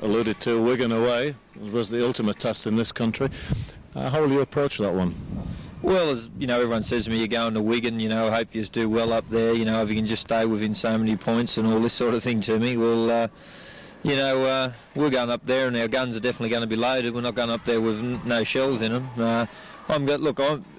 alluded to, Wigan away was the ultimate test in this country. How will you approach that one? Well, as you know, everyone says to me, you're going to Wigan, you know, I hope you do well up there, you know, if you can just stay within so many points and all this sort of thing to me. Well, you know, we're going up there and our guns are definitely going to be loaded. We're not going up there with no shells in them.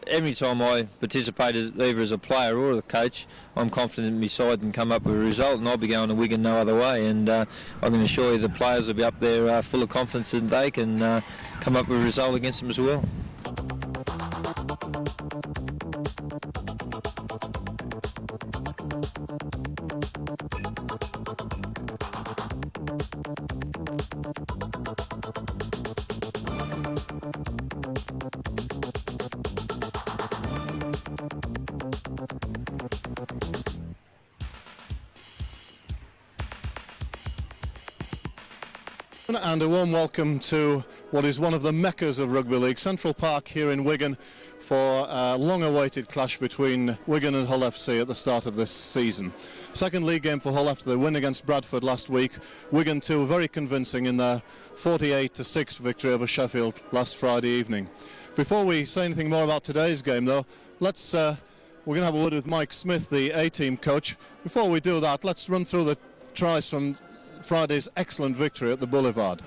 Every time I participated, either as a player or a coach, I'm confident my side can come up with a result, and I'll be going to Wigan no other way. And I can assure you the players will be up there full of confidence that they can come up with a result against them as well. And a warm welcome to what is one of the meccas of rugby league, Central Park here in Wigan, for a long-awaited clash between Wigan and Hull FC at the start of this season. Second league game for Hull after the win against Bradford last week. Wigan too very convincing in their 48-6 victory over Sheffield last Friday evening. Before we say anything more about today's game though, we're going to have a word with Mike Smith, the A-team coach. Before we do that, let's run through the tries from Friday's excellent victory at the Boulevard.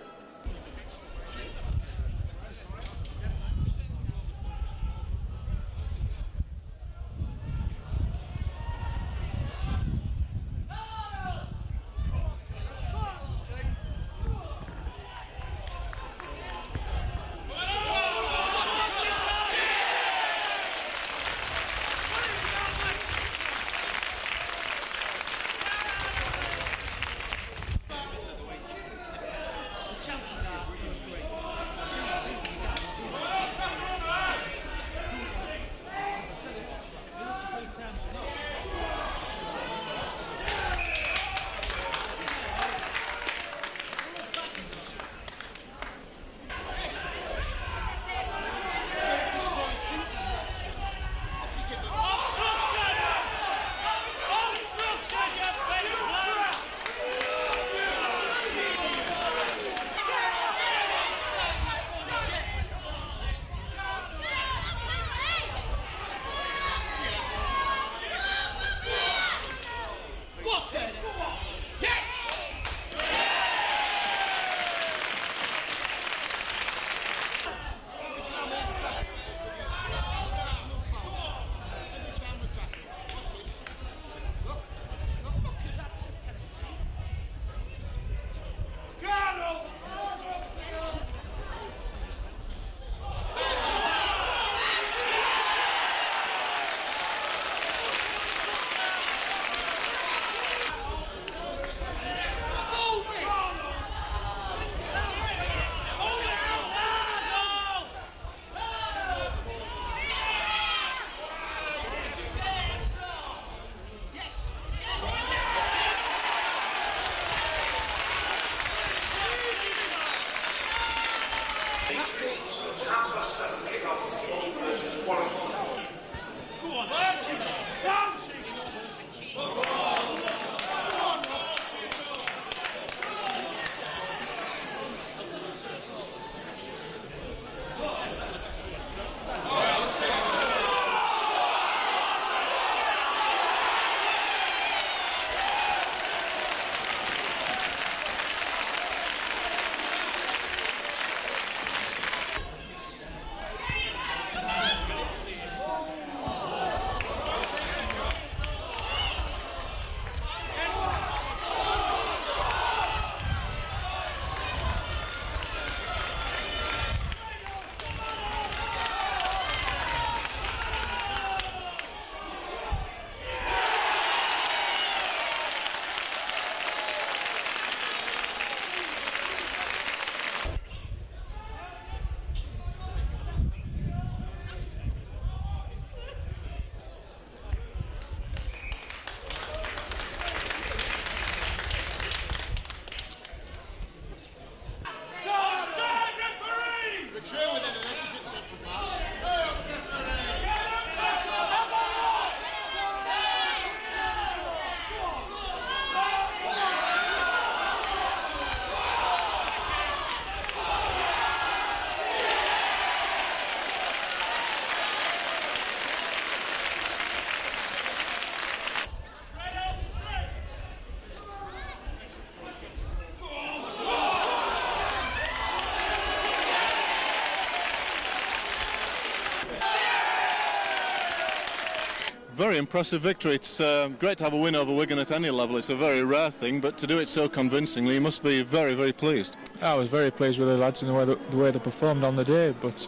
very impressive victory. It's great to have a win over Wigan at any level. It's a very rare thing, but to do it so convincingly, you must be very, very pleased. I was very pleased with the lads and the way they performed on the day, but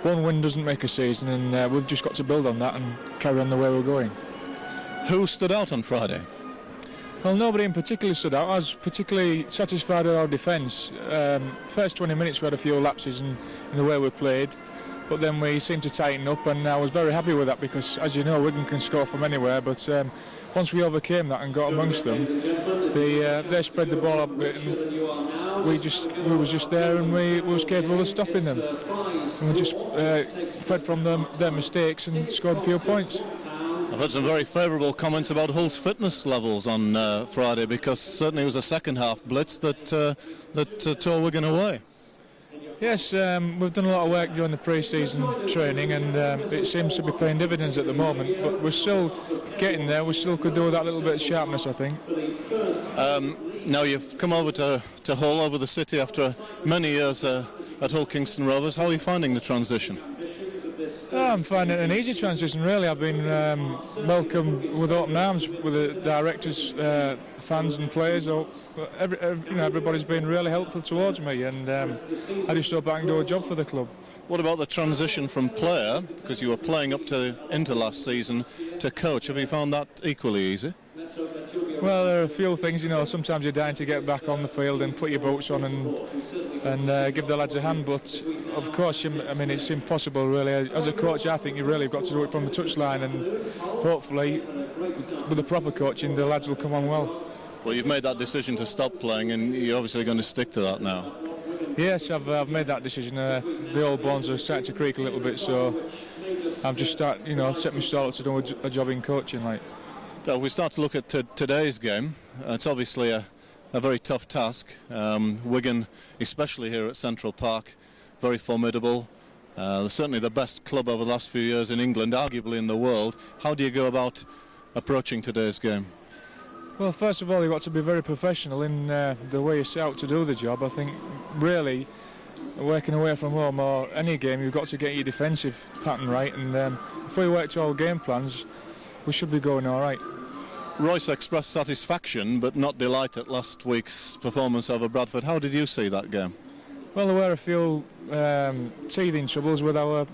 one win doesn't make a season, and we've just got to build on that and carry on the way we're going. Who stood out on Friday? Well, nobody in particular stood out. I was particularly satisfied with our defence. First 20 minutes we had a few lapses in the way we played, but then we seemed to tighten up, and I was very happy with that because, as you know, Wigan can score from anywhere, but once we overcame that and got amongst them, they spread the ball up a bit, and we was just there, and we was capable of stopping them. And we just fed from their mistakes and scored a few points. I've heard some very favourable comments about Hull's fitness levels on Friday, because certainly it was a second half blitz that tore Wigan away. Yes, we've done a lot of work during the pre-season training, and it seems to be paying dividends at the moment, but we're still getting there. We still could do with that little bit of sharpness, I think. Now you've come over to Hull, over the city, after many years at Hull Kingston Rovers. How are you finding the transition? I'm finding it an easy transition, really. I've been welcomed with open arms with the directors, fans and players. Everybody's been really helpful towards me, and I just hope I can do a job for the club. What about the transition from player, because you were playing into last season, to coach? Have you found that equally easy? Well, there are a few things, sometimes you're dying to get back on the field and put your boots on and give the lads a hand, but of course, it's impossible really. As a coach, I think you really have got to do it from the touchline, and hopefully with the proper coaching the lads will come on well. Well, you've made that decision to stop playing, and you're obviously going to stick to that now. Yes, I've made that decision. The old bones are starting to creak a little bit, so I've just set my stall to do a job in coaching. Well, we start to look at today's game. It's obviously a very tough task. Wigan, especially here at Central Park, very formidable. They're certainly the best club over the last few years in England, arguably in the world. How do you go about approaching today's game? Well, first of all, you've got to be very professional in the way you set out to do the job. I think, really, working away from home or any game, you've got to get your defensive pattern right, and if we work to our game plans, we should be going all right. Royce expressed satisfaction but not delight at last week's performance over Bradford. How did you see that game? Well, there were a few teething troubles with our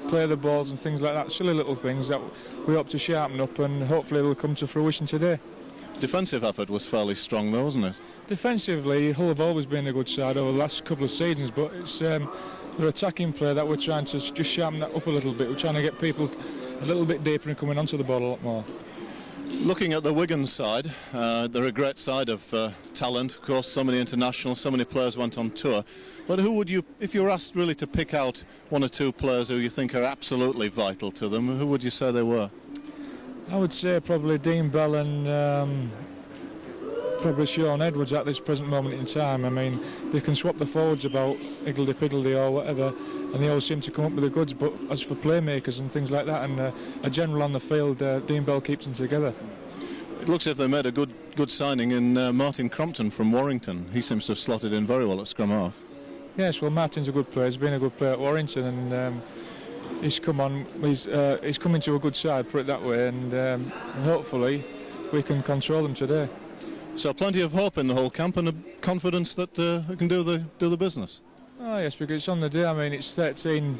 play the balls and things like that, silly little things that we hope to sharpen up, and hopefully they'll come to fruition today. Defensive effort was fairly strong though, wasn't it? Defensively, Hull have always been a good side over the last couple of seasons, but it's their attacking play that we're trying to just sharpen that up a little bit. We're trying to get people a little bit deeper and coming onto the ball a lot more. Looking at the Wigan side, they're a great side of talent. Of course, so many internationals, so many players went on tour. But who would you, if you were asked really to pick out one or two players who you think are absolutely vital to them, who would you say they were? I would say probably Dean Bell and probably Sean Edwards at this present moment in time. I mean, they can swap the forwards about higgledy-piggledy or whatever, and they always seem to come up with the goods, but as for playmakers and things like that, and a general on the field, Dean Bell keeps them together. It looks as if they made a good signing in Martin Crompton from Warrington. He seems to have slotted in very well at scrum half. Yes, well, Martin's a good player. He's been a good player at Warrington, and he's come into a good side, put it that way, and hopefully we can control them today. So plenty of hope in the whole camp, and a confidence that we can do the business. Oh yes, because it's on the day. I mean, it's 13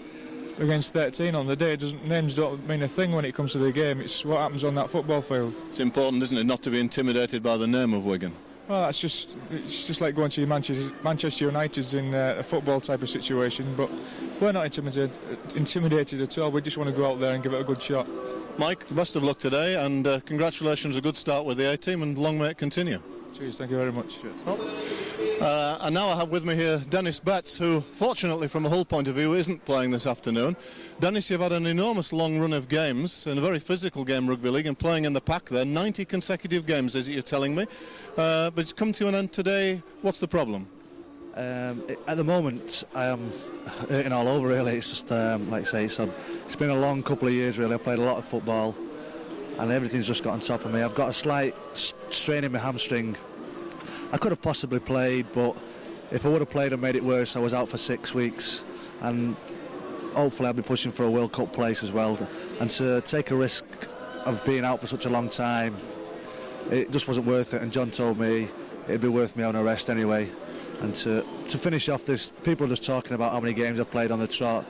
against 13 on the day. Names don't mean a thing when it comes to the game. It's what happens on that football field. It's important, isn't it, not to be intimidated by the name of Wigan? Well, it's just like going to Manchester United in a football type of situation. But we're not intimidated at all. We just want to go out there and give it a good shot. Mike, best of luck today, and congratulations, a good start with the A-team, and long may it continue. Cheers, thank you very much. And now I have with me here Dennis Betts, who, fortunately from a Hull point of view, isn't playing this afternoon. Dennis, you've had an enormous long run of games in a very physical game, rugby league, and playing in the pack there. 90 consecutive games, is it you're telling me? But it's come to an end today. What's the problem? At the moment, I am hurting all over, really. It's just, like I say, it's been a long couple of years, really. I played a lot of football, and everything's just got on top of me. I've got a slight strain in my hamstring. I could have possibly played, but if I would have played and made it worse, I was out for 6 weeks, and hopefully I'll be pushing for a World Cup place as well, and to take a risk of being out for such a long time, it just wasn't worth it. And John told me it'd be worth me on a rest anyway. And to finish off this, people are just talking about how many games I've played on the trot.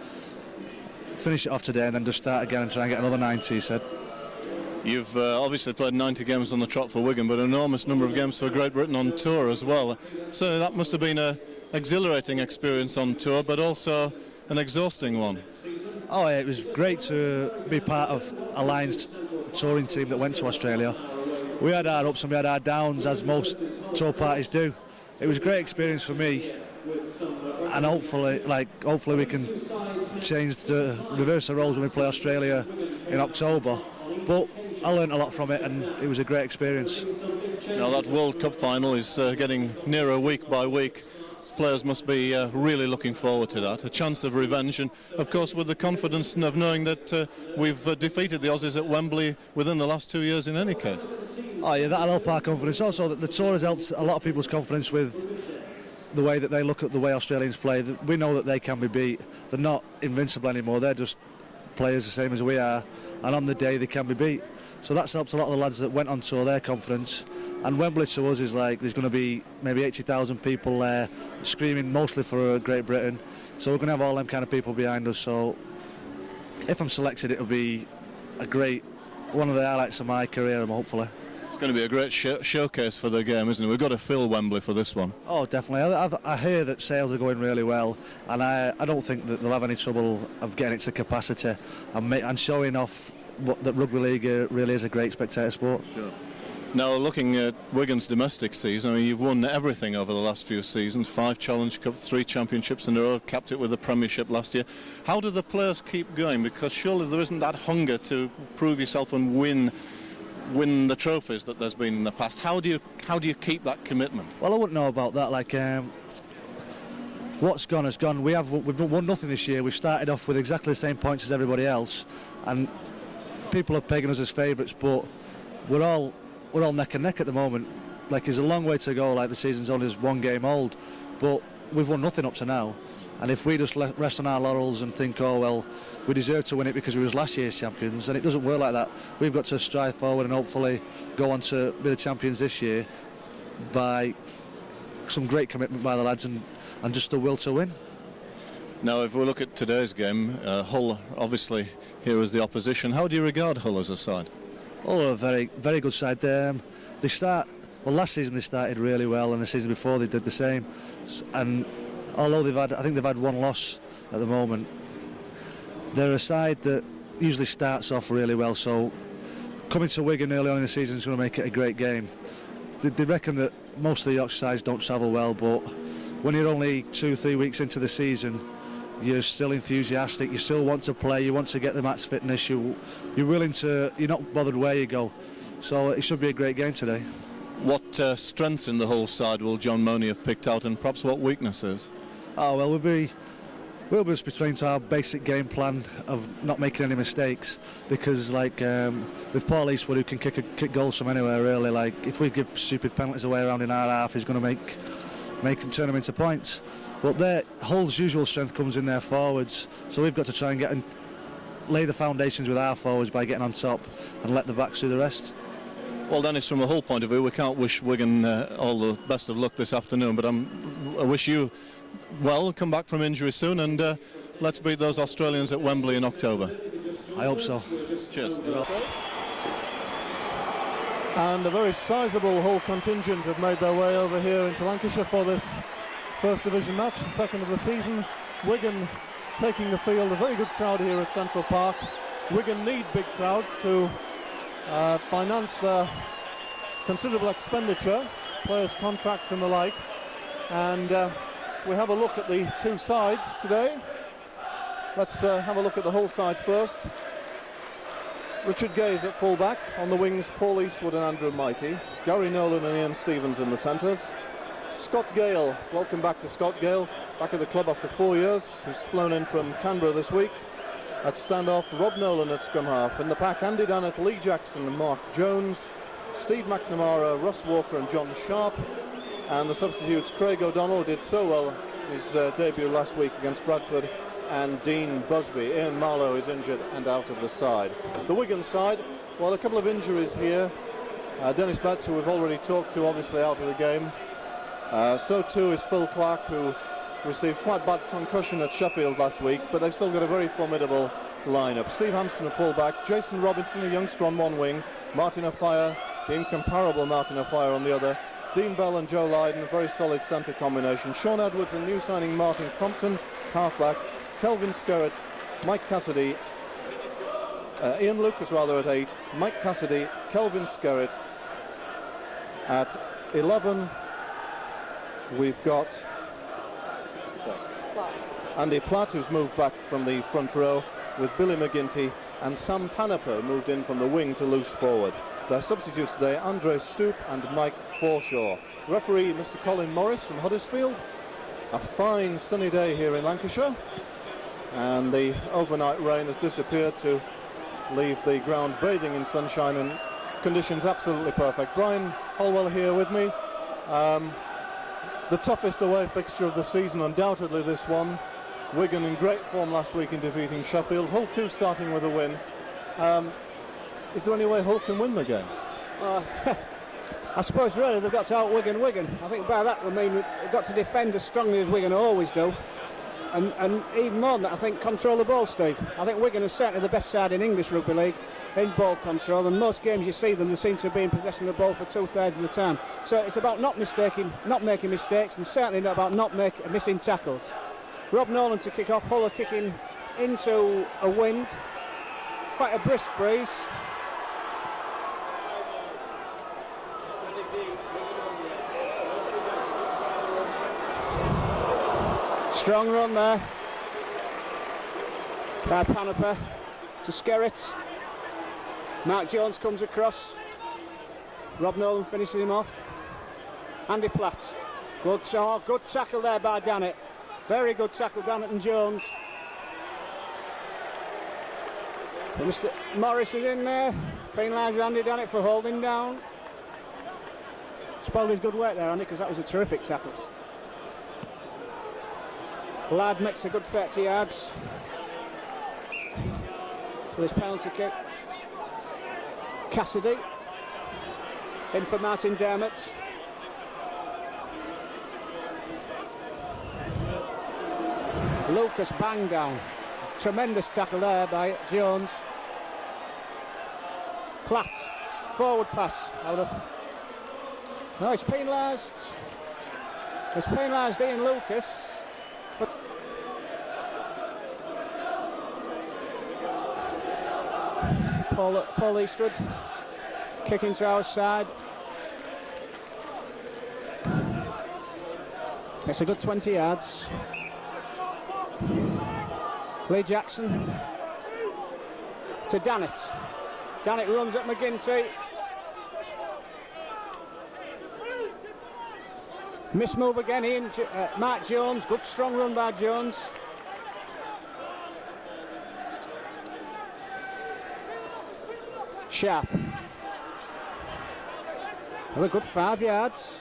Finish it off today and then just start again and try and get another 90, he said. You've obviously played 90 games on the trot for Wigan, but an enormous number of games for Great Britain on tour as well. So that must have been an exhilarating experience on tour, but also an exhausting one. Oh, it was great to be part of a Lions touring team that went to Australia. We had our ups and we had our downs, as most tour parties do. It was a great experience for me, and hopefully we can reverse the roles when we play Australia in October. But I learned a lot from it, and it was a great experience. You know, that World Cup final is getting nearer week by week. Players must be really looking forward to that, a chance of revenge, and of course with the confidence of knowing that we've defeated the Aussies at Wembley within the last 2 years in any case. Oh yeah, that'll help our confidence. Also, that the tour has helped a lot of people's confidence with the way that they look at the way Australians play. We know that they can be beat. They're not invincible anymore. They're just players the same as we are, and on the day they can be beat. So that's helped a lot of the lads that went on tour, their confidence. And Wembley to us is like there's going to be maybe 80,000 people there screaming mostly for Great Britain. So we're going to have all them kind of people behind us. So if I'm selected, it'll be one of the highlights of my career, hopefully. It's going to be a great showcase for the game, isn't it? We've got to fill Wembley for this one. Oh, definitely. I hear that sales are going really well, and I don't think that they'll have any trouble of getting it to capacity and showing off that rugby league really is a great spectator sport. Sure. Now, looking at Wigan's domestic season, I mean, you've won everything over the last few seasons, 5 Challenge Cups, 3 championships in a row, capped it with the Premiership last year. How do the players keep going? Because surely there isn't that hunger to prove yourself and win the trophies that there's been in the past. How do you keep that commitment? Well, I wouldn't know about that. Like, what's gone has gone. We've won nothing this year. We've started off with exactly the same points as everybody else, and people are pegging us as favourites, but we're all neck and neck at the moment. Like, there's a long way to go. Like, the season's only 1 game old, but we've won nothing up to now. And if we just rest on our laurels and think, oh well, we deserve to win it because we was last year's champions, and it doesn't work like that. We've got to strive forward and hopefully go on to be the champions this year by some great commitment by the lads and just the will to win. Now, if we look at today's game, Hull obviously here as the opposition. How do you regard Hull as a side? Hull are a very, very good side. Last season they started really well, and the season before they did the same. And although I think they've had 1 loss at the moment, they're a side that usually starts off really well. So coming to Wigan early on in the season is going to make it a great game. They reckon that most of the Yorkshire sides don't travel well, but when you're only 2-3 weeks into the season, you're still enthusiastic, you still want to play, you want to get the match fitness, you're willing to, you're not bothered where you go. So it should be a great game today. What strengths in the whole side will John Money have picked out, and perhaps what weaknesses? Oh well, we'll be just between to our basic game plan of not making any mistakes, because like with Paul Eastwood, who can kick goals from anywhere really, like if we give stupid penalties away around in our half, he's going to make and turn them into points. But Hull's usual strength comes in their forwards, so we've got to try and get and lay the foundations with our forwards by getting on top and let the backs do the rest. Well, Dennis, from a Hull point of view, we can't wish Wigan all the best of luck this afternoon, but I wish you well, come back from injury soon, and let's beat those Australians at Wembley in October. I hope so. Cheers. And a very sizable Hull contingent have made their way over here into Lancashire for this First Division match, the second of the season. Wigan taking the field, a very good crowd here at Central Park. Wigan need big crowds to finance their considerable expenditure, players' contracts and the like. And we have a look at the 2 sides today. Let's have a look at the Hull side first. Richard Gaze at fullback, on the wings Paul Eastwood and Andrew Mighty, Gary Nolan and Ian Stevens in the centres. Scott Gale, welcome back to Scott Gale, back at the club after 4 years, who's flown in from Canberra this week. At standoff, Rob Nolan at scrum half. In the pack, Andy Dannett, Lee Jackson and Mark Jones, Steve McNamara, Russ Walker and John Sharp. And the substitutes, Craig O'Donnell, did so well his debut last week against Bradford, and Dean Busby. Ian Marlowe is injured and out of the side. The Wigan side, well, a couple of injuries here. Dennis Betts, who we've already talked to, obviously out of the game. So too is Phil Clark, who received quite bad concussion at Sheffield last week, but they've still got a very formidable lineup. Steve Hampson, a full-back, Jason Robinson, a youngster on one wing, Martin Offiah, the incomparable Martin Offiah on the other, Dean Bell and Joe Lydon, a very solid centre combination. Sean Edwards and new signing Martin Compton, half-back, Kelvin Skerritt, Mike Cassidy, Ian Lucas rather at 8, Mike Cassidy, Kelvin Skerritt. At 11 we've got Andy Platt, who's moved back from the front row, with Billy McGinty and Sam Panaper moved in from the wing to loose forward. Their substitutes today, Andre Stoop and Mike Forshaw. Referee Mr. Colin Morris from Huddersfield. A fine sunny day here in Lancashire, and the overnight rain has disappeared to leave the ground bathing in sunshine and conditions absolutely perfect. Brian Holwell here with me. The toughest away fixture of the season, undoubtedly this one. Wigan in great form last week in defeating Sheffield. Hull 2 starting with a win. Is there any way Hull can win the game? I suppose really they've got to out Wigan. I think by that we mean we've got to defend as strongly as Wigan always do. And even more than that, I think control the ball, Steve. I think Wigan is certainly the best side in English Rugby League in ball control, and most games you see them, they seem to be in possession of the ball for 2/3 of the time. So it's about not making mistakes, and certainly not about missing tackles. Rob Nolan to kick off. Hull are kicking into a wind, quite a brisk breeze. Strong run there by Panaper to Skerritt. Mark Jones comes across. Rob Nolan finishes him off. Andy Platt. Good tackle there by Dannett. Very good tackle, Dannett and Jones. But Mr. Morris is in there. Penalises Andy Dannett for holding down. Spoiled his good work there, Andy, because that was a terrific tackle. Ladd makes a good 30 yards for this penalty kick. Cassidy in for Martin Dermott. Lucas bang down. Tremendous tackle there by Jones. Platt, forward pass out of. No, it's penalised. It's penalised Ian Lucas. Paul Eastwood kicking to our side. It's a good 20 yards. Lee Jackson to Dannett. Dannett runs at McGinty. Miss move again in Mark Jones. Good strong run by Jones. Sharp. Well, a good 5 yards.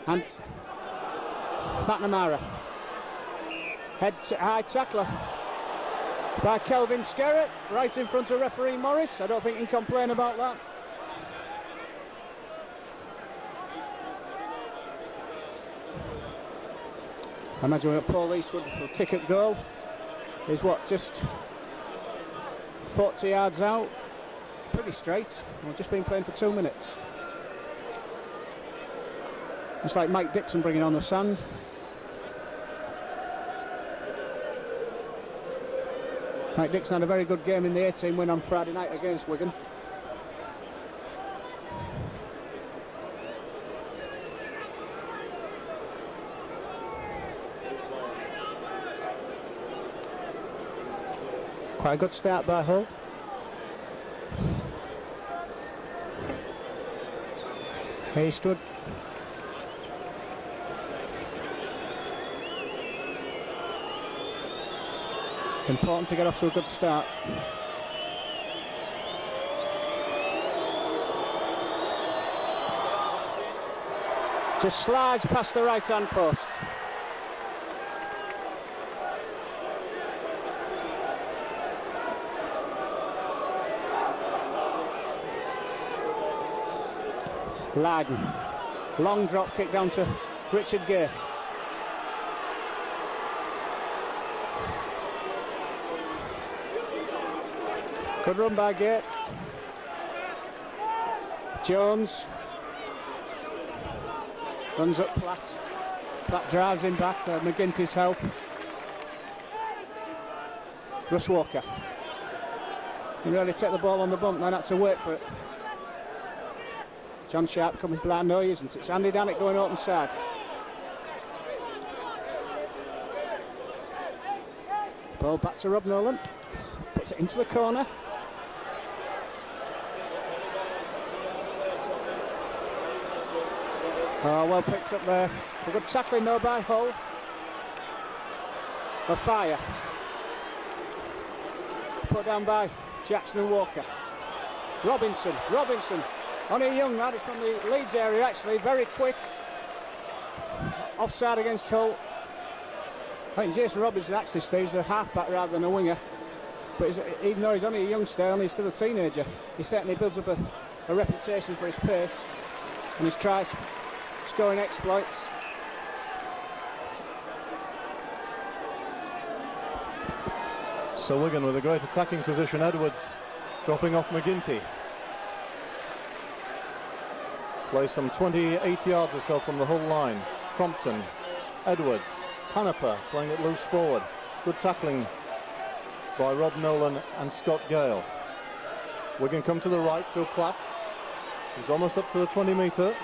And McNamara. High tackler by Kelvin Skerritt, right in front of referee Morris. I don't think he can complain about that. I imagine Paul Eastwood will kick at goal. He's what, just 40 yards out. Pretty straight. We've just been playing for 2 minutes. It's like Mike Dixon bringing on the sand. Mike Dixon had a very good game in the A-team win on Friday night against Wigan. Quite a good start by Hull. Eastwood. Important to get off to a good start. Just slides past the right-hand post. Lydon. Long drop kick down to Richard Gay. Good run by Gay. Jones runs up Platt. Platt drives him back. McGinty's help. Russ Walker. He really take the ball on the bump, then had to wait for it. John Sharp coming blind. No, he isn't. It's Andy Danick going open side. Ball back to Rob Nolan. Puts it into the corner. Oh, well picked up there. A good tackling though by Hull. A fire. Put down by Jackson and Walker. Robinson. Only a young lad. He's from the Leeds area actually. Very quick. Offside against Hull. I think Jason Robinson actually, Steve's a half-back rather than a winger. But even though he's only a youngster, only still a teenager, he certainly builds up a reputation for his pace and his tries. Scoring exploits. So Wigan with a great attacking position. Edwards dropping off McGinty. Plays some 28 yards or so from the Hull line. Crompton, Edwards, Hanaper playing it loose forward. Good tackling by Rob Nolan and Scott Gale. Wigan come to the right through Platt. He's almost up to the 20-metre.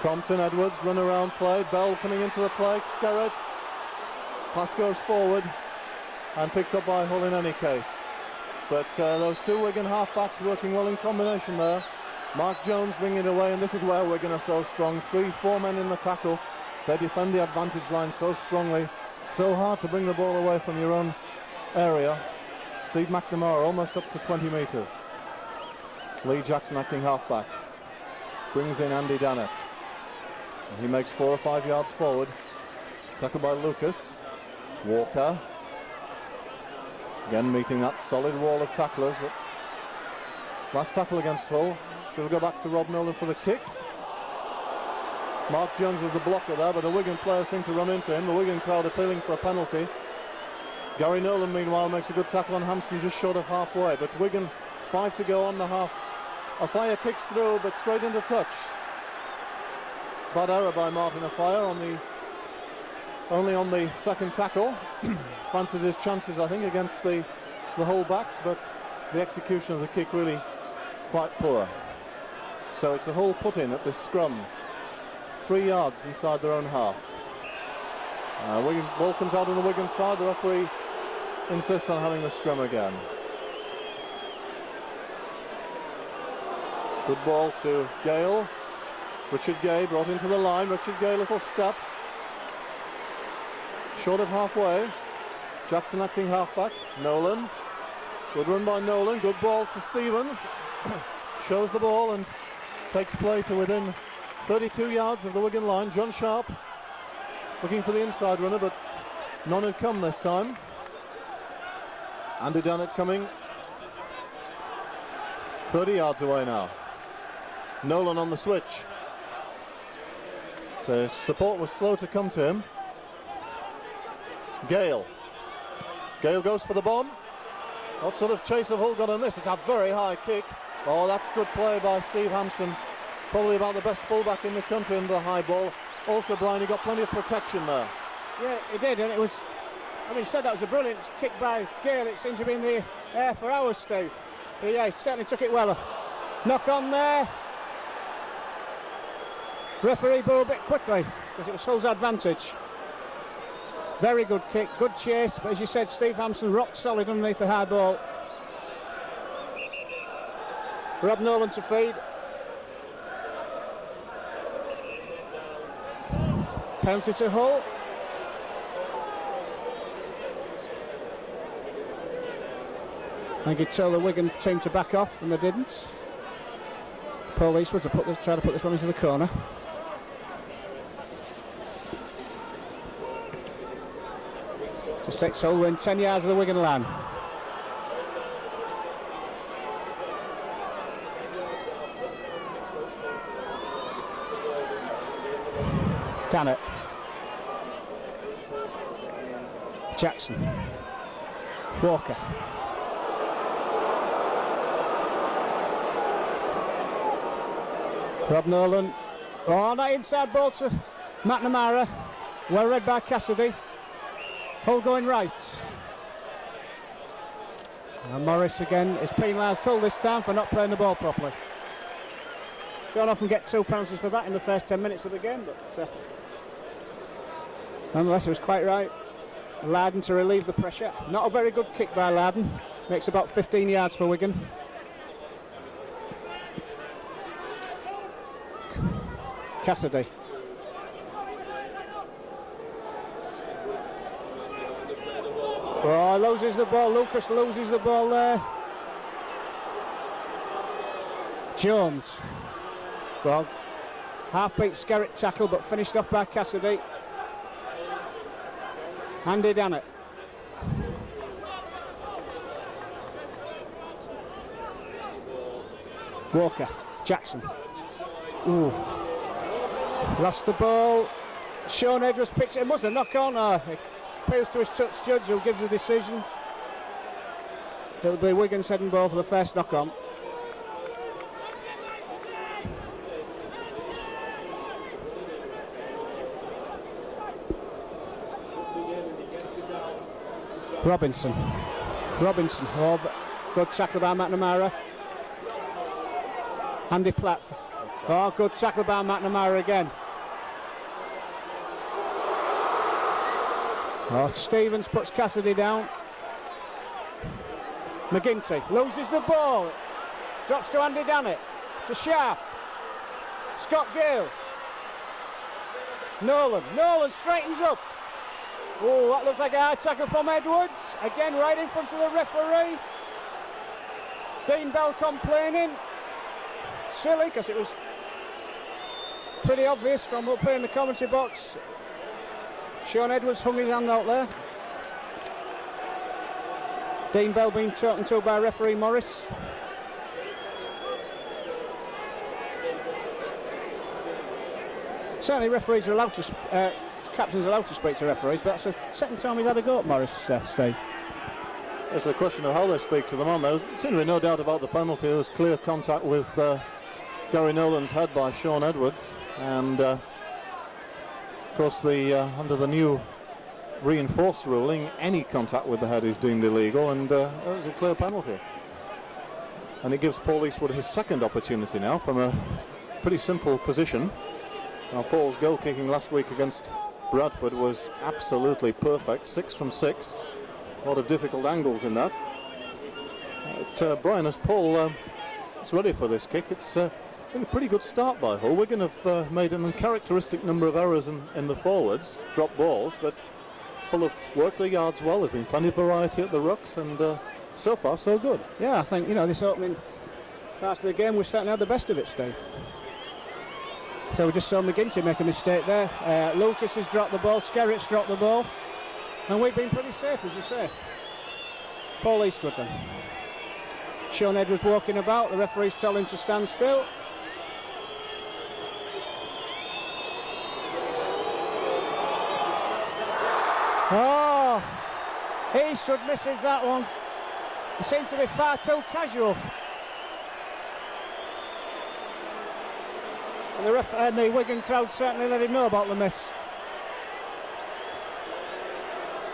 Crompton, Edwards, run around play. Bell coming into the play. Skerrett. Pass goes forward and picked up by Hull in any case. But those two Wigan half-backs working well in combination there. Mark Jones bringing it away, and this is where Wigan are so strong. 3-4 men in the tackle. They defend the advantage line so strongly. So hard to bring the ball away from your own area. Steve McNamara almost up to 20 metres. Lee Jackson acting half-back. Brings in Andy Dannett. He makes 4 or 5 yards forward. Tackled by Lucas. Walker. Again meeting that solid wall of tacklers. But last tackle against Hull. Should we go back to Rob Nolan for the kick? Mark Jones was the blocker there, but the Wigan players seem to run into him. The Wigan crowd appealing for a penalty. Gary Nolan meanwhile makes a good tackle on Hampson just short of halfway. But Wigan 5 to go on the half. Afire kicks through but straight into touch. Bad error by Martin Afire only on the second tackle. Fancied his chances, I think, against the Hull backs, but the execution of the kick really quite poor. So it's a Hull put-in at this scrum, 3 yards inside their own half. Wigan ball comes out on the Wigan side. The referee insists on having the scrum again. Good ball to Gale. Richard Gay brought into the line. Richard Gay, little step. Short of halfway. Jackson acting halfback. Nolan. Good run by Nolan. Good ball to Stevens. Shows the ball and takes play to within 32 yards of the Wigan line. John Sharp looking for the inside runner, but none had come this time. Andy Dannett coming 30 yards away now. Nolan on the switch. So support was slow to come to him. Gale goes for the bomb. What sort of chase have Hull got on this? It's a very high kick. Oh, that's good play by Steve Hampson. Probably about the best fullback in the country in the high ball. Also, Brian, he got plenty of protection there. Yeah, he did, and it was, I mean, he said that was a brilliant kick by Gale. It seems to be in the air for hours, Steve. But yeah, he certainly took it well. Knock on there. Referee blew a bit quickly because it was Hull's advantage. Very good kick, good chase, but as you said, Steve Hampson rock solid underneath the high ball. Rob Nolan to feed. Penalty to Hull. I could tell the Wigan team to back off, and they didn't. Paul Eastwood try to put this one into the corner. Just takes Hull in 10 yards of the Wigan line. Dannett. Jackson. Walker. Rob Nolan. Oh, that inside ball to McNamara. Well read by Cassidy. Hull going right. And Morris again is penalised Hull this time for not playing the ball properly. Don't often get 2 penalties for that in the first 10 minutes of the game, but nonetheless it was quite right. Larden to relieve the pressure. Not a very good kick by Larden. Makes about 15 yards for Wigan. Cassidy. Oh, loses the ball. Lucas loses the ball there. Jones. Well, half-beat Skerritt tackle, but finished off by Cassidy. Andy Dannett. Walker. Jackson. Ooh. Lost the ball. Sean Edwards picks it. It must have knocked on. It appeals to his touch judge who gives the decision. It'll be Wigan's heading ball for the first knock on. Robinson. Oh, good tackle by McNamara. Andy Platt. Oh, good tackle by McNamara again. Oh, Stevens puts Cassidy down. McGinty loses the ball. Drops to Andy Dannett. To Sharp. Scott Gale. Nolan straightens up. Oh, that looks like a high tackle from Edwards. Again, right in front of the referee. Dean Bell complaining. Silly, because it was pretty obvious from up here in the commentary box. Sean Edwards hung his hand out there. Dean Bell being talked to by referee Morris. Certainly referees are allowed to, captains are allowed to speak to referees, but that's the second time he's had a go at Morris, Steve. It's a question of how they speak to them, aren't there? There seemed to be no doubt about the penalty. There was clear contact with Gary Nolan's head by Sean Edwards, and of course under the new reinforced ruling, any contact with the head is deemed illegal, and that was a clear penalty. And it gives Paul Eastwood his second opportunity now from a pretty simple position. Now, Paul's goal kicking last week against Bradford was absolutely perfect, 6 from 6. A lot of difficult angles in that. Brian, as Paul is ready for this kick, it's been a pretty good start by Hull. Wigan have made an uncharacteristic number of errors in the forwards, dropped balls, but Hull have worked their yards well. There's been plenty of variety at the rucks, and so far so good. Yeah, I think, this opening part of the game we certainly had the best of it, Steve. So we just saw McGinty make a mistake there. Lucas has dropped the ball, Skerritt's dropped the ball, and we've been pretty safe, as you say. Paul Eastwood then. Sean Edwards walking about, the referee's telling him to stand still. Oh, Eastwood misses that one. He seemed to be far too casual. And the Wigan crowd certainly let him know about the miss.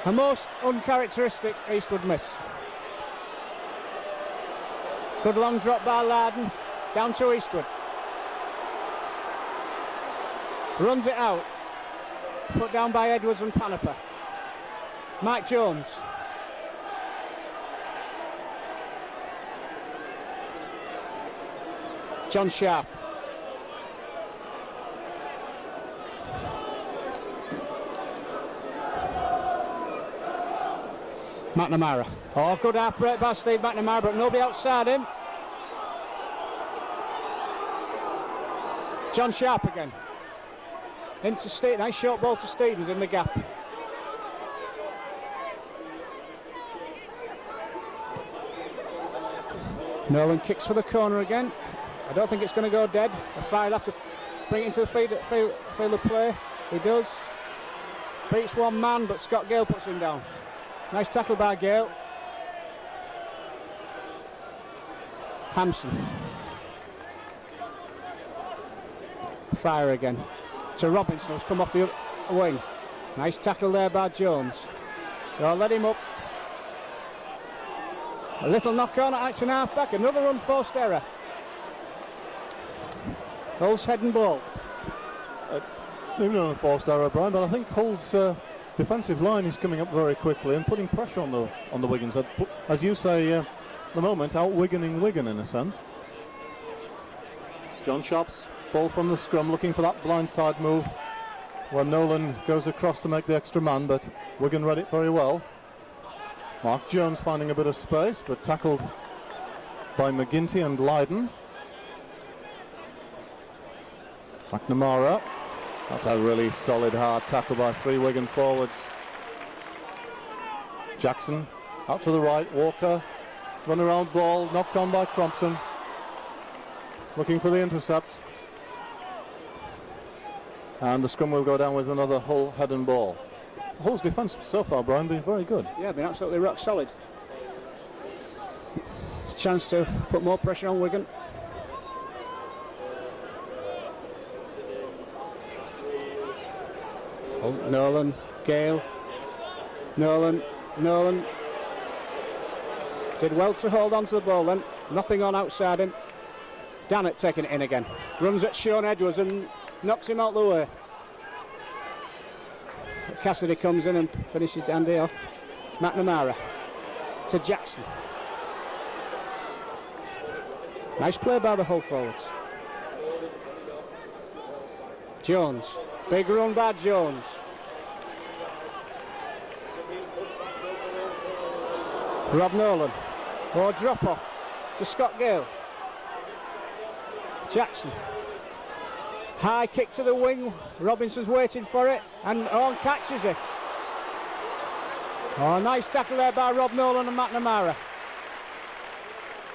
A most uncharacteristic Eastwood miss. Good long drop by Larden, down to Eastwood. Runs it out. Put down by Edwards and Paniper. Mike Jones. John Sharp. McNamara. Oh, good half break by Steve McNamara, but nobody outside him. John Sharp again. Into Steve. Nice short ball to Stevens in the gap. Nolan kicks for the corner again. I don't think it's going to go dead. The fire will have to bring it into the field of play. He does. Beats one man, but Scott Gale puts him down. Nice tackle by Gale. Hampson. Fire again to Robinson, who's come off the wing. Nice tackle there by Jones. They'll let him up. A little knock on at Action half-back. Another unforced error. Hull's head and ball. It's not an unforced error, Brian, but I think Hull's defensive line is coming up very quickly and putting pressure on the Wiggins. As you say, at the moment, out-Wiganing Wigan in a sense. John Sharp's ball from the scrum, looking for that blindside move when Nolan goes across to make the extra man, but Wigan read it very well. Mark Jones finding a bit of space, but tackled by McGinty and Lydon. McNamara. That's a really solid hard tackle by 3 Wigan forwards. Jackson out to the right, Walker, run around ball, knocked on by Crompton. Looking for the intercept. And the scrum will go down with another Hull head and ball. Hull's defence so far, Brian, been very good. Yeah, been absolutely rock solid. Chance to put more pressure on Wigan. Nolan, Gale, Nolan did well to hold on to the ball then, nothing on outside him. Dannett taking it in again, runs at Sean Edwards and knocks him out the way. Cassidy comes in and finishes Dandy off. McNamara to Jackson. Nice play by the Hull forwards. Jones, big run by Jones. Rob Nolan, drop off to Scott Gale. Jackson, high kick to the wing, Robinson's waiting for it and catches it. Nice tackle there by Rob Nolan and McNamara.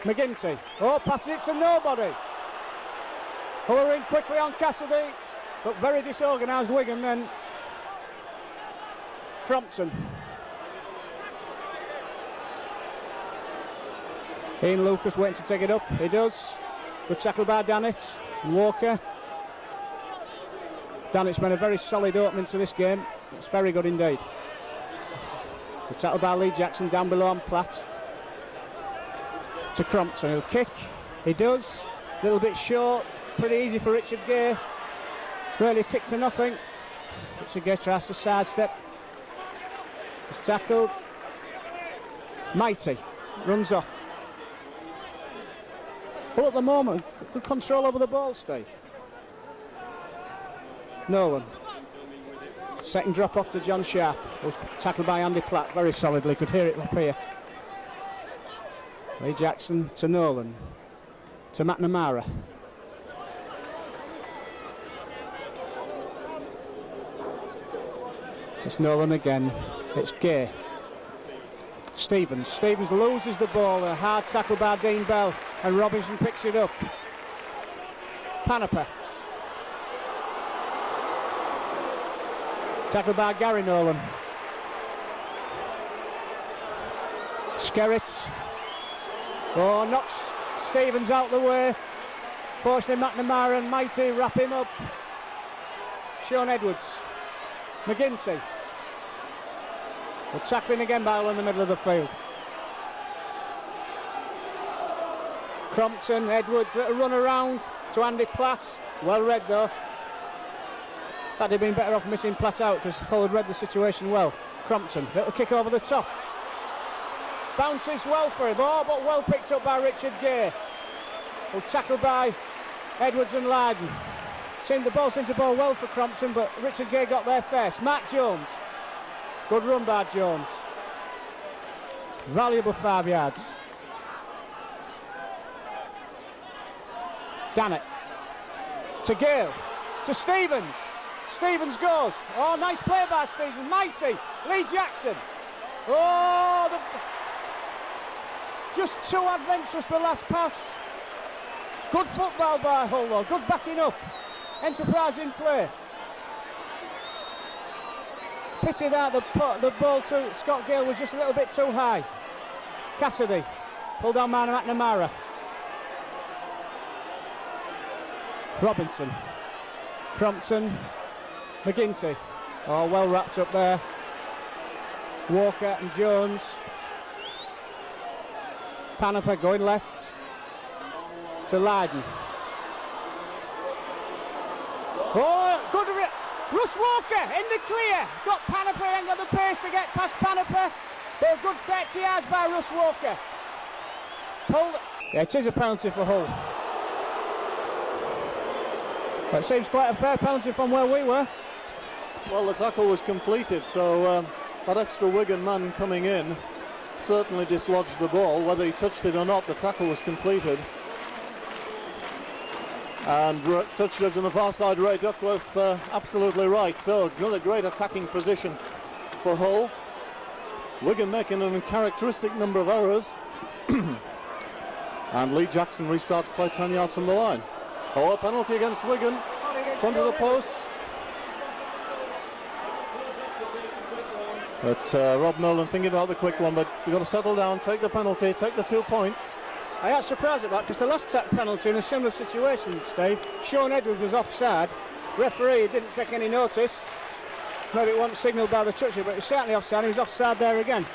McGinty, passes it to nobody. Hull in quickly on Cassidy, but very disorganised Wigan then. Crompton. Ian Lucas waiting to take it up, he does. Good tackle by Dannett and Walker. Dannett's made a very solid opening to this game. It's very good indeed. Good tackle by Lee Jackson down below on Platt. To Crompton, he'll kick. He does. A little bit short. Pretty easy for Richard Gay. Really kick to nothing. Richard Gay tries to sidestep. He's tackled. Mighty runs off. Well, at the moment, good control over the ball, Steve. Nolan. Second drop off to John Sharp. Was tackled by Andy Platt very solidly. Could hear it up here. Lee Jackson to Nolan. To McNamara. It's Nolan again. It's Gay. Stevens loses the ball. A hard tackle by Dean Bell. And Robinson picks it up. Panaper. Tackled by Gary Nolan. Skerritt. Knocks Stevens out the way. Fortunately McNamara and Mighty wrap him up. Sean Edwards. McGinty. But tackling again by Hull in the middle of the field. Crompton, Edwards, little run around to Andy Platt. Well read though. In fact, he'd been better off missing Platt out because Hull had read the situation well. Crompton, little kick over the top. Bounces well for him, but well picked up by Richard Gay. Tackled by Edwards and Lydon. The ball seemed to ball well for Crompton, but Richard Gay got there first. Matt Jones. Good run by Jones. Valuable 5 yards. Dannett. To Gale. To Stevens. Stevens goes. Nice play by Stevens. Mighty. Lee Jackson. Just too adventurous the last pass. Good football by Hull though. Good backing up. Enterprising play. Pity that the ball to Scott Gale was just a little bit too high. Cassidy pulled on man McNamara. Robinson, Crompton, McGinty. Oh, well wrapped up there. Walker and Jones. Panaper going left to Leiden. Oh, good. Russ Walker in the clear. He's got Panaper, ain't got the pace to get past Panaper. But a good 30 yards by Russ Walker. Pulled. Yeah, it is a penalty for Hull. But it seems quite a fair penalty from where we were. Well, the tackle was completed, so that extra Wigan man coming in certainly dislodged the ball. Whether he touched it or not, the tackle was completed. And touch judge on the far side, Ray Duckworth, absolutely right. So another great attacking position for Hull. Wigan making an uncharacteristic number of errors. And Lee Jackson restarts play 10 yards from the line. Oh, a penalty against Wigan, front of the post. But Rob Nolan thinking about the quick one, but you've got to settle down, take the penalty, take the 2 points. I am surprised at that, because the last penalty in a similar situation, Steve, Sean Edwards was offside. Referee didn't take any notice. Maybe it wasn't signalled by the toucher, but it was certainly offside. He was offside there again.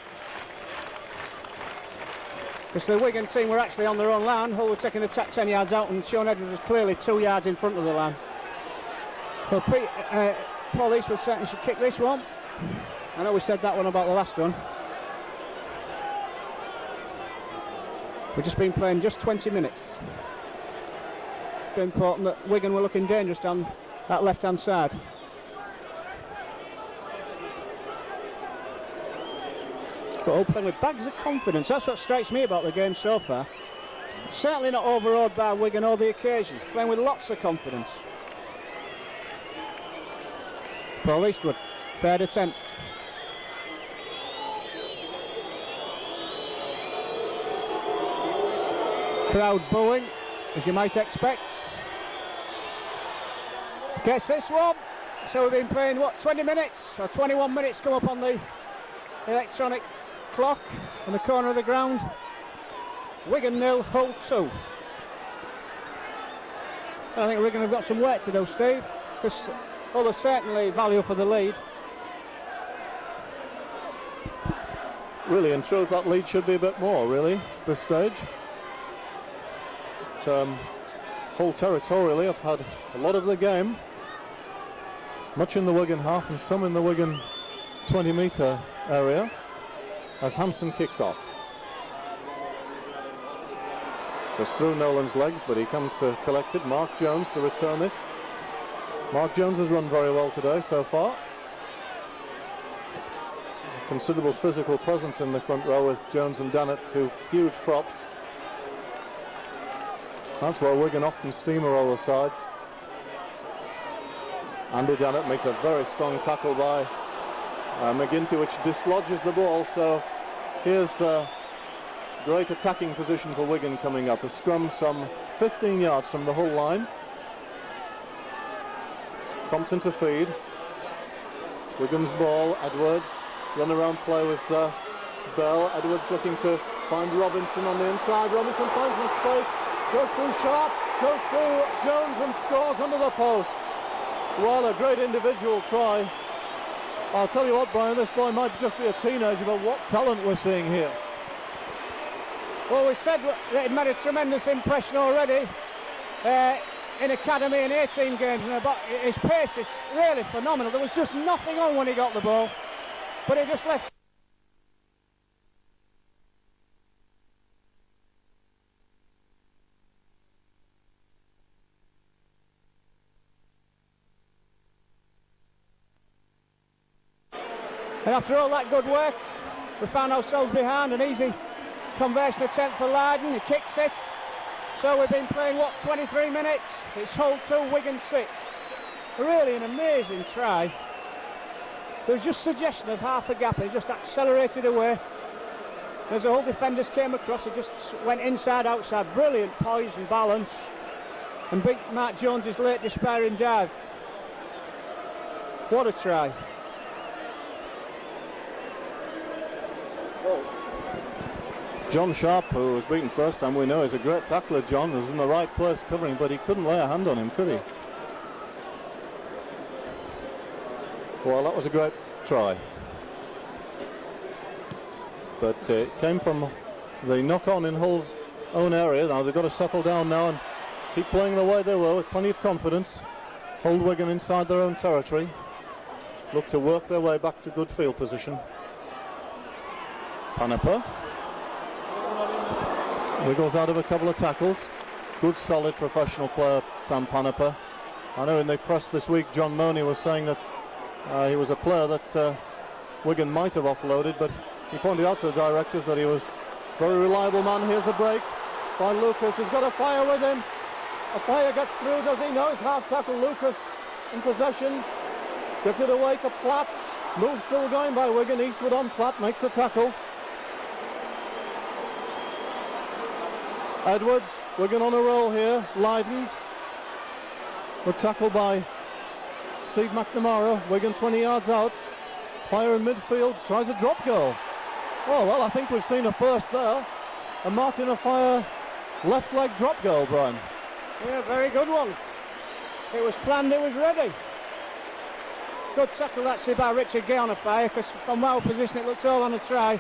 Because the Wigan team were actually on their own line. Hull were taking the 10 yards out, and Sean Edwards was clearly 2 yards in front of the line. Well, Paul Eastwood certainly should kick this one. I know we said that one about the last one. We've just been playing just 20 minutes. It's important that Wigan were looking dangerous down that left-hand side. But all playing with bags of confidence. That's what strikes me about the game so far. Certainly not overawed by Wigan or the occasion. Playing with lots of confidence. Paul Eastwood, third attempt. Crowd booing, as you might expect. Gets this one. So we've been playing, 20 minutes? Or 21 minutes come up on the electronic clock in the corner of the ground. Wigan 0, Hull 2. I think Wigan have got some work to do, Steve, because Hull are certainly value for the lead. Really, in truth, that lead should be a bit more, really, this stage. Hull territorially have had a lot of the game, much in the Wigan half and some in the Wigan 20-metre area, as Hampson kicks off. Goes through Nolan's legs, but he comes to collect it. Mark Jones to return it. Mark Jones has run very well today so far. Considerable physical presence in the front row with Jones and Dannett, two huge props. That's where Wigan often steamroll the sides. Andy Dannett makes a very strong tackle by McGinty, which dislodges the ball. So here's great attacking position for Wigan coming up. A scrum some 15 yards from the Hull line. Compton to feed. Wigan's ball. Edwards run around play with Bell. Edwards looking to find Robinson on the inside. Robinson finds some space. Goes through Sharp, goes through Jones and scores under the post. Well, a great individual try. I'll tell you what, Brian, this boy might just be a teenager, but what talent we're seeing here. Well, we said that he'd made a tremendous impression already in academy in 18 games, and his pace is really phenomenal. There was just nothing on when he got the ball, but he just left. And after all that good work, we found ourselves behind. An easy conversion attempt for Leiden. He kicks it. So we've been playing, 23 minutes? It's Hull 2, Wigan 6. Really an amazing try. There was just suggestion of half a gap. He just accelerated away. As the Hull defenders came across, he just went inside, outside. Brilliant poise and balance. And beat Mark Jones's late despairing dive. What a try. John Sharp, who was beaten first time, we know is a great tackler. John was in the right place covering, but he couldn't lay a hand on him, could he? Well, that was a great try. But it came from the knock-on in Hull's own area. Now they've got to settle down now and keep playing the way they were with plenty of confidence. Hold Wigan inside their own territory. Look to work their way back to good field position. Panepa wiggles out of a couple of tackles. Good, solid professional player, Sam Panepa. I know in the press this week, John Money was saying that he was a player that Wigan might have offloaded, but he pointed out to the directors that he was a very reliable man. Here's a break by Lucas, who's got a fire with him. A fire gets through, does he? No, it's half tackle. Lucas in possession. Gets it away to Platt. Move still going by Wigan. Eastwood on Platt, makes the tackle. Edwards, Wigan on a roll here. Leiden. Good tackle by Steve McNamara. Wigan 20 yards out. Fire in midfield, tries a drop goal. Oh, well, I think we've seen a first there. A Martin Offiah left leg drop goal, Brian. Yeah, very good one. It was planned, it was ready. Good tackle actually by Richard Gay on Offiah, because from our position it looked all on a try.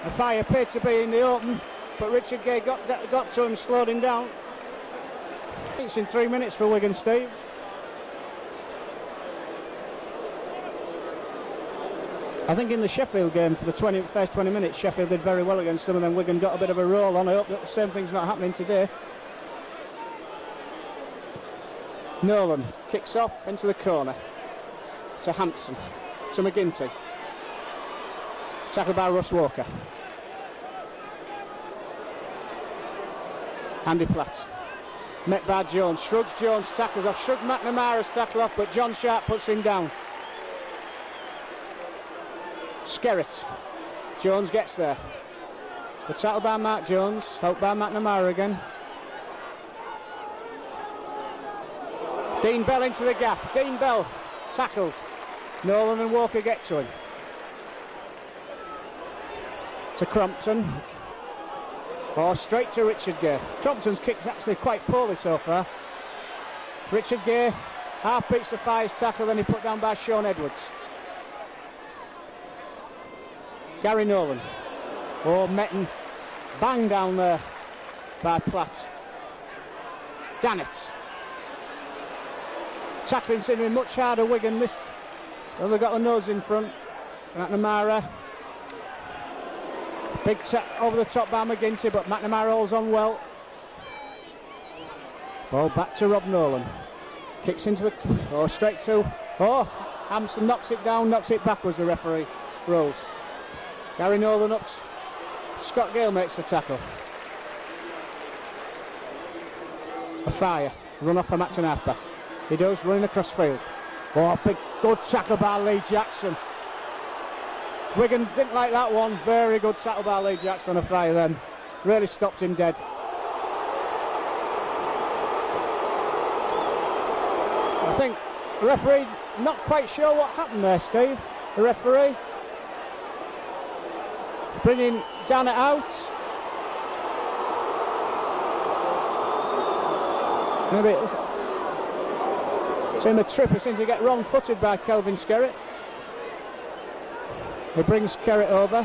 Offiah appeared to be in the open, but Richard Gay got to him, slowed him down. It's in 3 minutes for Wigan, Steve. I think in the Sheffield game for the first 20 minutes, Sheffield did very well against them, and then Wigan got a bit of a roll on. I hope that the same thing's not happening today. Nolan kicks off into the corner to Hampson, to McGinty. Tackled by Ross Walker. Andy Platt. Met by Jones. Shrugs Jones, tackles off. Shrugged McNamara's tackle off, but John Sharp puts him down. Skerritt. Jones gets there. The tackle by Mark Jones, helped by McNamara again. Dean Bell into the gap. Dean Bell tackled. Nolan and Walker get to him. To Crompton. Or straight to Richard Gay. Crompton's kicked actually quite poorly so far. Richard Gay half beats the Fire's tackle, then he put down by Sean Edwards. Gary Nolan. Oh, Metten. Bang down there by Platt. Gannett. Tackling seemed to be much harder. Wigan missed. Well, they got the nose in front. McNamara. Big tap over the top by McGinty, but McNamara holds on well. Ball back to Rob Nolan. Kicks into the... Oh, straight to... Oh, Hampson knocks it down, knocks it backwards, the referee rose. Gary Nolan up. Scott Gale makes the tackle. Offiah. Run off from Matson halfback. He does, running across field. Oh, big good tackle by Lee Jackson. Wigan didn't like that one. Very good tackle by Lee Jackson on Offiah then. Really stopped him dead. I think the referee not quite sure what happened there, Steve. The referee bringing Dannett out. Maybe it was in the trip. He seems to get wrong-footed by Kelvin Skerritt. He brings Skerritt over.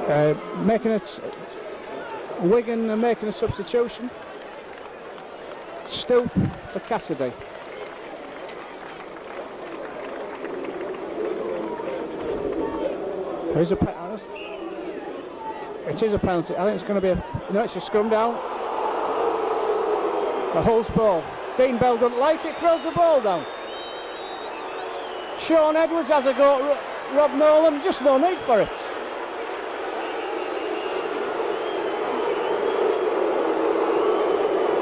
Right. Making it. Wigan are making a substitution. Stoop for Cassidy. There's a penalty. It is a penalty. I think it's going to be a... No, it's a scrum down. The Hull's ball. Dean Bell doesn't like it, throws the ball down. Sean Edwards has a go at Rob Nolan, just no need for it.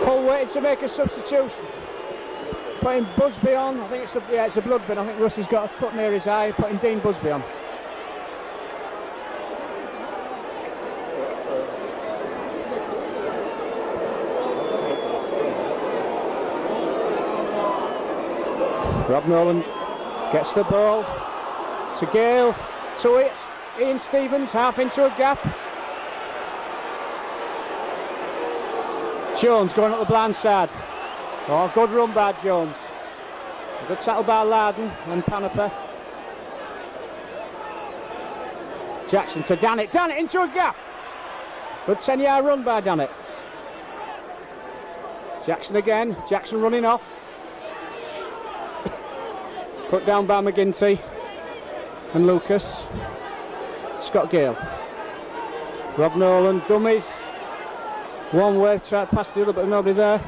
Hull waited to make a substitution. Putting Busby on. I think it's a blood bin. I think Russ has got a cut near his eye. Putting Dean Busby on. Rob Nolan gets the ball to Gale, to it, Ian Stevens, half into a gap. Jones going up the blind side. Oh, good run by Jones. A good tackle by Larden and Panaper. Jackson to Dannett, Dannett into a gap. Good 10-yard run by Dannett. Jackson again, Jackson running off. Put down by McGinty and Lucas. Scott Gale. Rob Nolan, dummies. One way, tried to pass the other, but nobody there.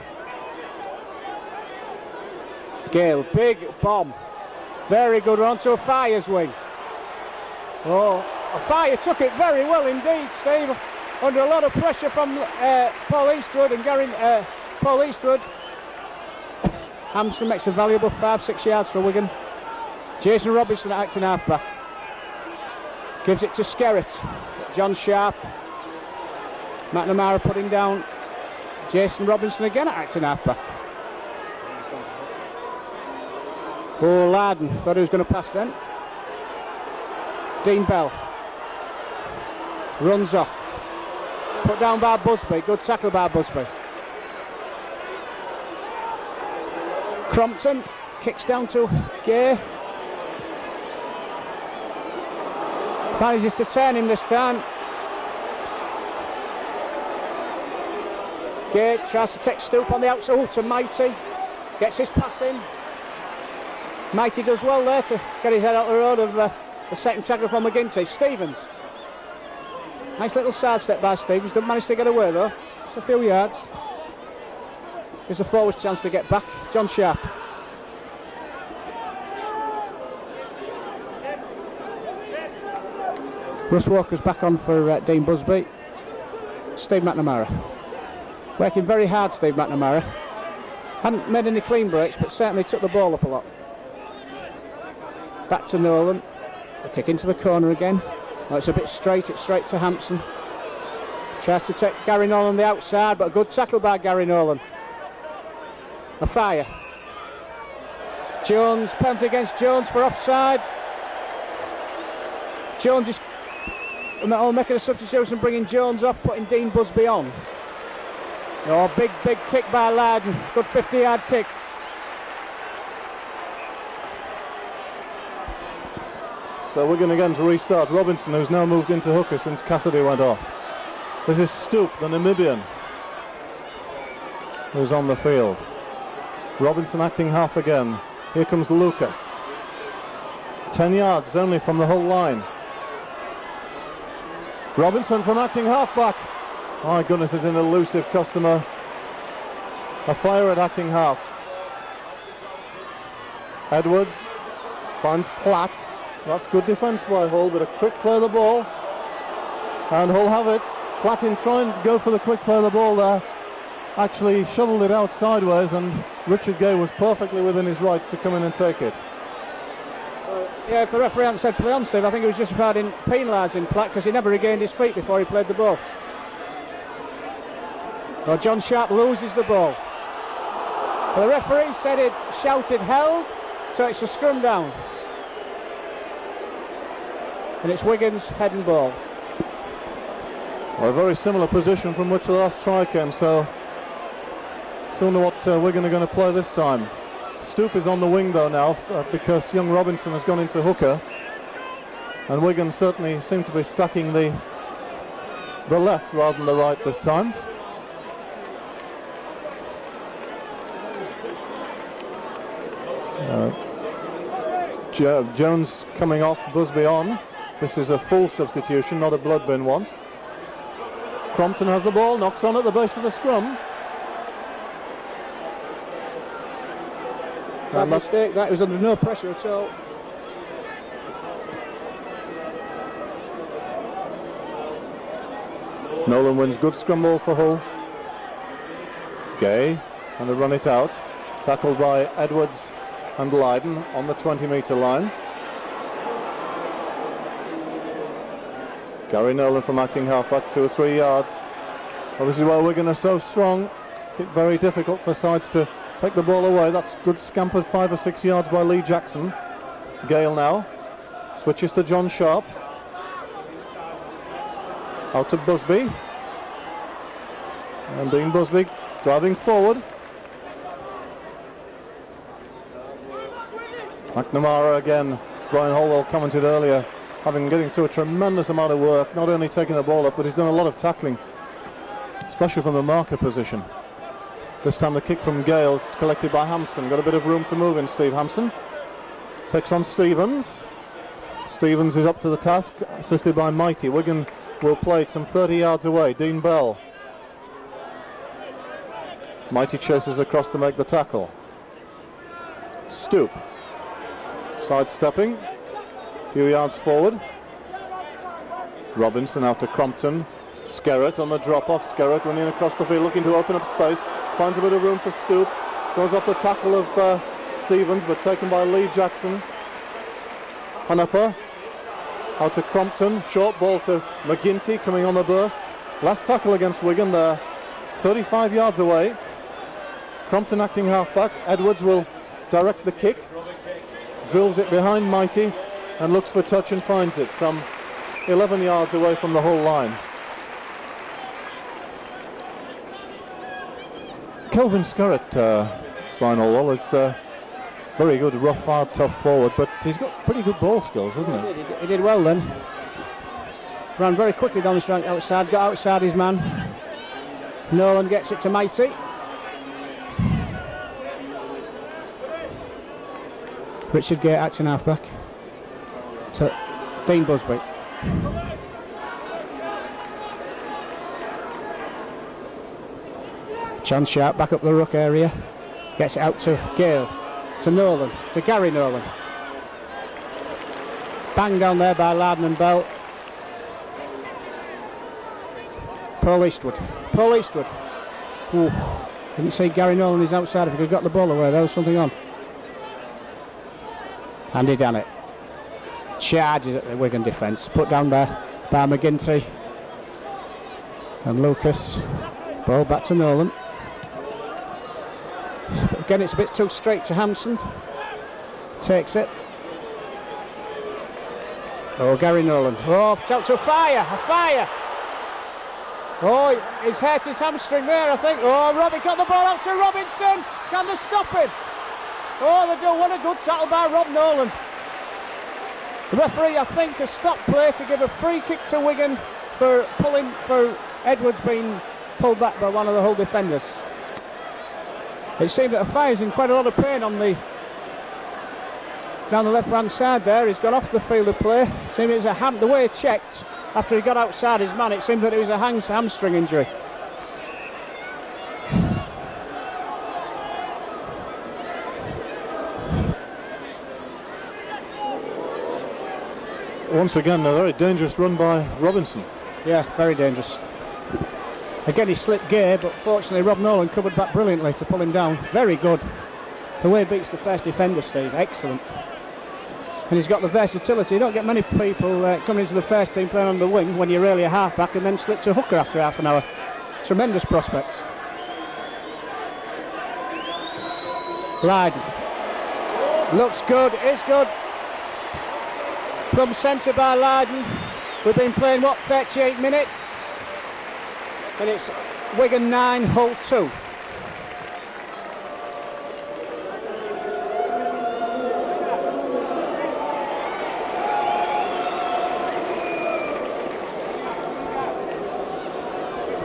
Gale, big bomb. Very good run to a Fire's wing. Oh, a Fire took it very well indeed, Steve. Under a lot of pressure from Paul Eastwood and Paul Eastwood. Hampson makes a valuable 5-6 yards for Wigan. Jason Robinson acting halfback. Gives it to Skerritt. John Sharp. McNamara putting down. Jason Robinson again acting halfback. Oh, Larden. Thought he was going to pass then. Dean Bell. Runs off. Put down by Busby. Good tackle by Busby. Crompton kicks down to Gay. Manages to turn him this time. Gay tries to take Stoop on the outside to Mighty. Gets his pass in. Mighty does well there to get his head out the road of the second tackle from McGinty. Stevens. Nice little sidestep by Stevens. Doesn't manage to get away though. It's a few yards. Gives the forwards chance to get back. John Sharp. Russ Walker's back on for Dean Busby. Steve McNamara. Working very hard, Steve McNamara. Hadn't made any clean breaks, but certainly took the ball up a lot. Back to Nolan. A kick into the corner again. Oh, it's a bit straight, it's straight to Hampson. Tries to take Gary Nolan on the outside, but a good tackle by Gary Nolan. A Fire. Jones, penalty against Jones for offside. Jones is making a substitution, bringing Jones off, putting Dean Busby on. Oh, big kick by Larden. Good 50-yard kick. So we're going again to restart. Robinson, who's now moved into hooker since Cassidy went off. This is Stoop, the Namibian, who's on the field. Robinson acting half again. Here comes Lucas. 10 yards only from the whole line. Robinson from acting half-back. My goodness, is an elusive customer. A Fire at acting half. Edwards finds Platt. That's good defence by Hull, but a quick play of the ball. And Hull have it. Platt in trying to go for the quick play of the ball there. Actually shoveled it out sideways, and Richard Gay was perfectly within his rights to come in and take it. Yeah, if the referee hadn't said play on, Steve, I think he was justified in penalising Platt because he never regained his feet before he played the ball. Well, John Sharp loses the ball. Well, the referee said it shouted held, so it's a scrum down. And it's Wigan's head and ball. Well, a very similar position from which the last try came, so wonder what Wigan are going to play this time. Stoop is on the wing though now because young Robinson has gone into hooker, and Wigan certainly seem to be stacking the left rather than the right this time. Jones coming off, Busby on. This is a full substitution, not a blood bin one. Crompton has the ball, knocks on at the base of the scrum. Bad mistake, that was under no pressure at all. Nolan wins good scrum ball for Hull. Gay, and they run it out. Tackled by Edwards and Lydon on the 20-metre line. Gary Nolan from acting halfback, 2 or 3 yards. Well, this is why Wigan are so strong. It's very difficult for sides to take the ball away. That's good scampered 5 or 6 yards by Lee Jackson. Gale now switches to John Sharp. Out to Busby. And Dean Busby driving forward. McNamara again. Brian Holwell commented earlier, getting through a tremendous amount of work, not only taking the ball up, but he's done a lot of tackling, especially from the marker position. This time the kick from Gale, collected by Hampson. Got a bit of room to move in, Steve Hampson. Takes on Stevens. Stevens is up to the task, assisted by Mighty. Wigan will play it some 30 yards away. Dean Bell. Mighty chases across to make the tackle. Stoop. Sidestepping. A few yards forward. Robinson out to Crompton. Skerrett on the drop-off. Skerrett running across the field, looking to open up space. Finds a bit of room for Stoop. Goes off the tackle of Stevens, but taken by Lee Jackson. Hunapper. Out to Crompton. Short ball to McGinty coming on the burst. Last tackle against Wigan there. 35 yards away. Crompton acting halfback. Edwards will direct the kick. Drills it behind Mighty and looks for touch and finds it. Some 11 yards away from the whole line. Kelvin Skerrett, Brian Holwell, is very good, rough, hard, tough forward, but he's got pretty good ball skills, hasn't he? He did well then. Ran very quickly down the strike outside, got outside his man. Nolan gets it to Mighty. Richard Gate acting halfback. To Dean Busby. John Sharp back up the ruck area. Gets it out to Gale. To Nolan. To Gary Nolan. Bang down there by Larden and Bell. Paul Eastwood. Paul Eastwood. Ooh. Didn't see Gary Nolan is outside. If he could have got the ball away, there was something on. Andy Dannett charges at the Wigan defence, put down by McGinty and Lucas. Ball back to Nolan. Again, it's a bit too straight to Hampson. Takes it. Oh, Gary Nolan. Oh, out to a fire. Oh, he's hurt his hamstring there, I think. Oh, Robbie got the ball out to Robinson. Can they stop him? Oh, they do. What a good tackle by Rob Nolan. The referee, I think, has stopped play to give a free kick to Wigan for Edwards being pulled back by one of the Hull defenders. It seemed that Fire's in quite a lot of pain on down the left-hand side there. He's gone off the field of play. It seemed it was the way he checked after he got outside his man, it seemed that it was a hamstring injury. Once again, a very dangerous run by Robinson. Yeah, very dangerous. Again, he slipped gear, but fortunately Rob Nolan covered back brilliantly to pull him down. Very good. The way he beats the first defender, Steve, excellent. And he's got the versatility. You don't get many people coming into the first team playing on the wing when you're really a half-back and then slip to hooker after half an hour. Tremendous prospects. Lydon. Looks good, is good. From centre by Lydon. We've been playing, 38 minutes? And it's Wigan 9, Hull 2.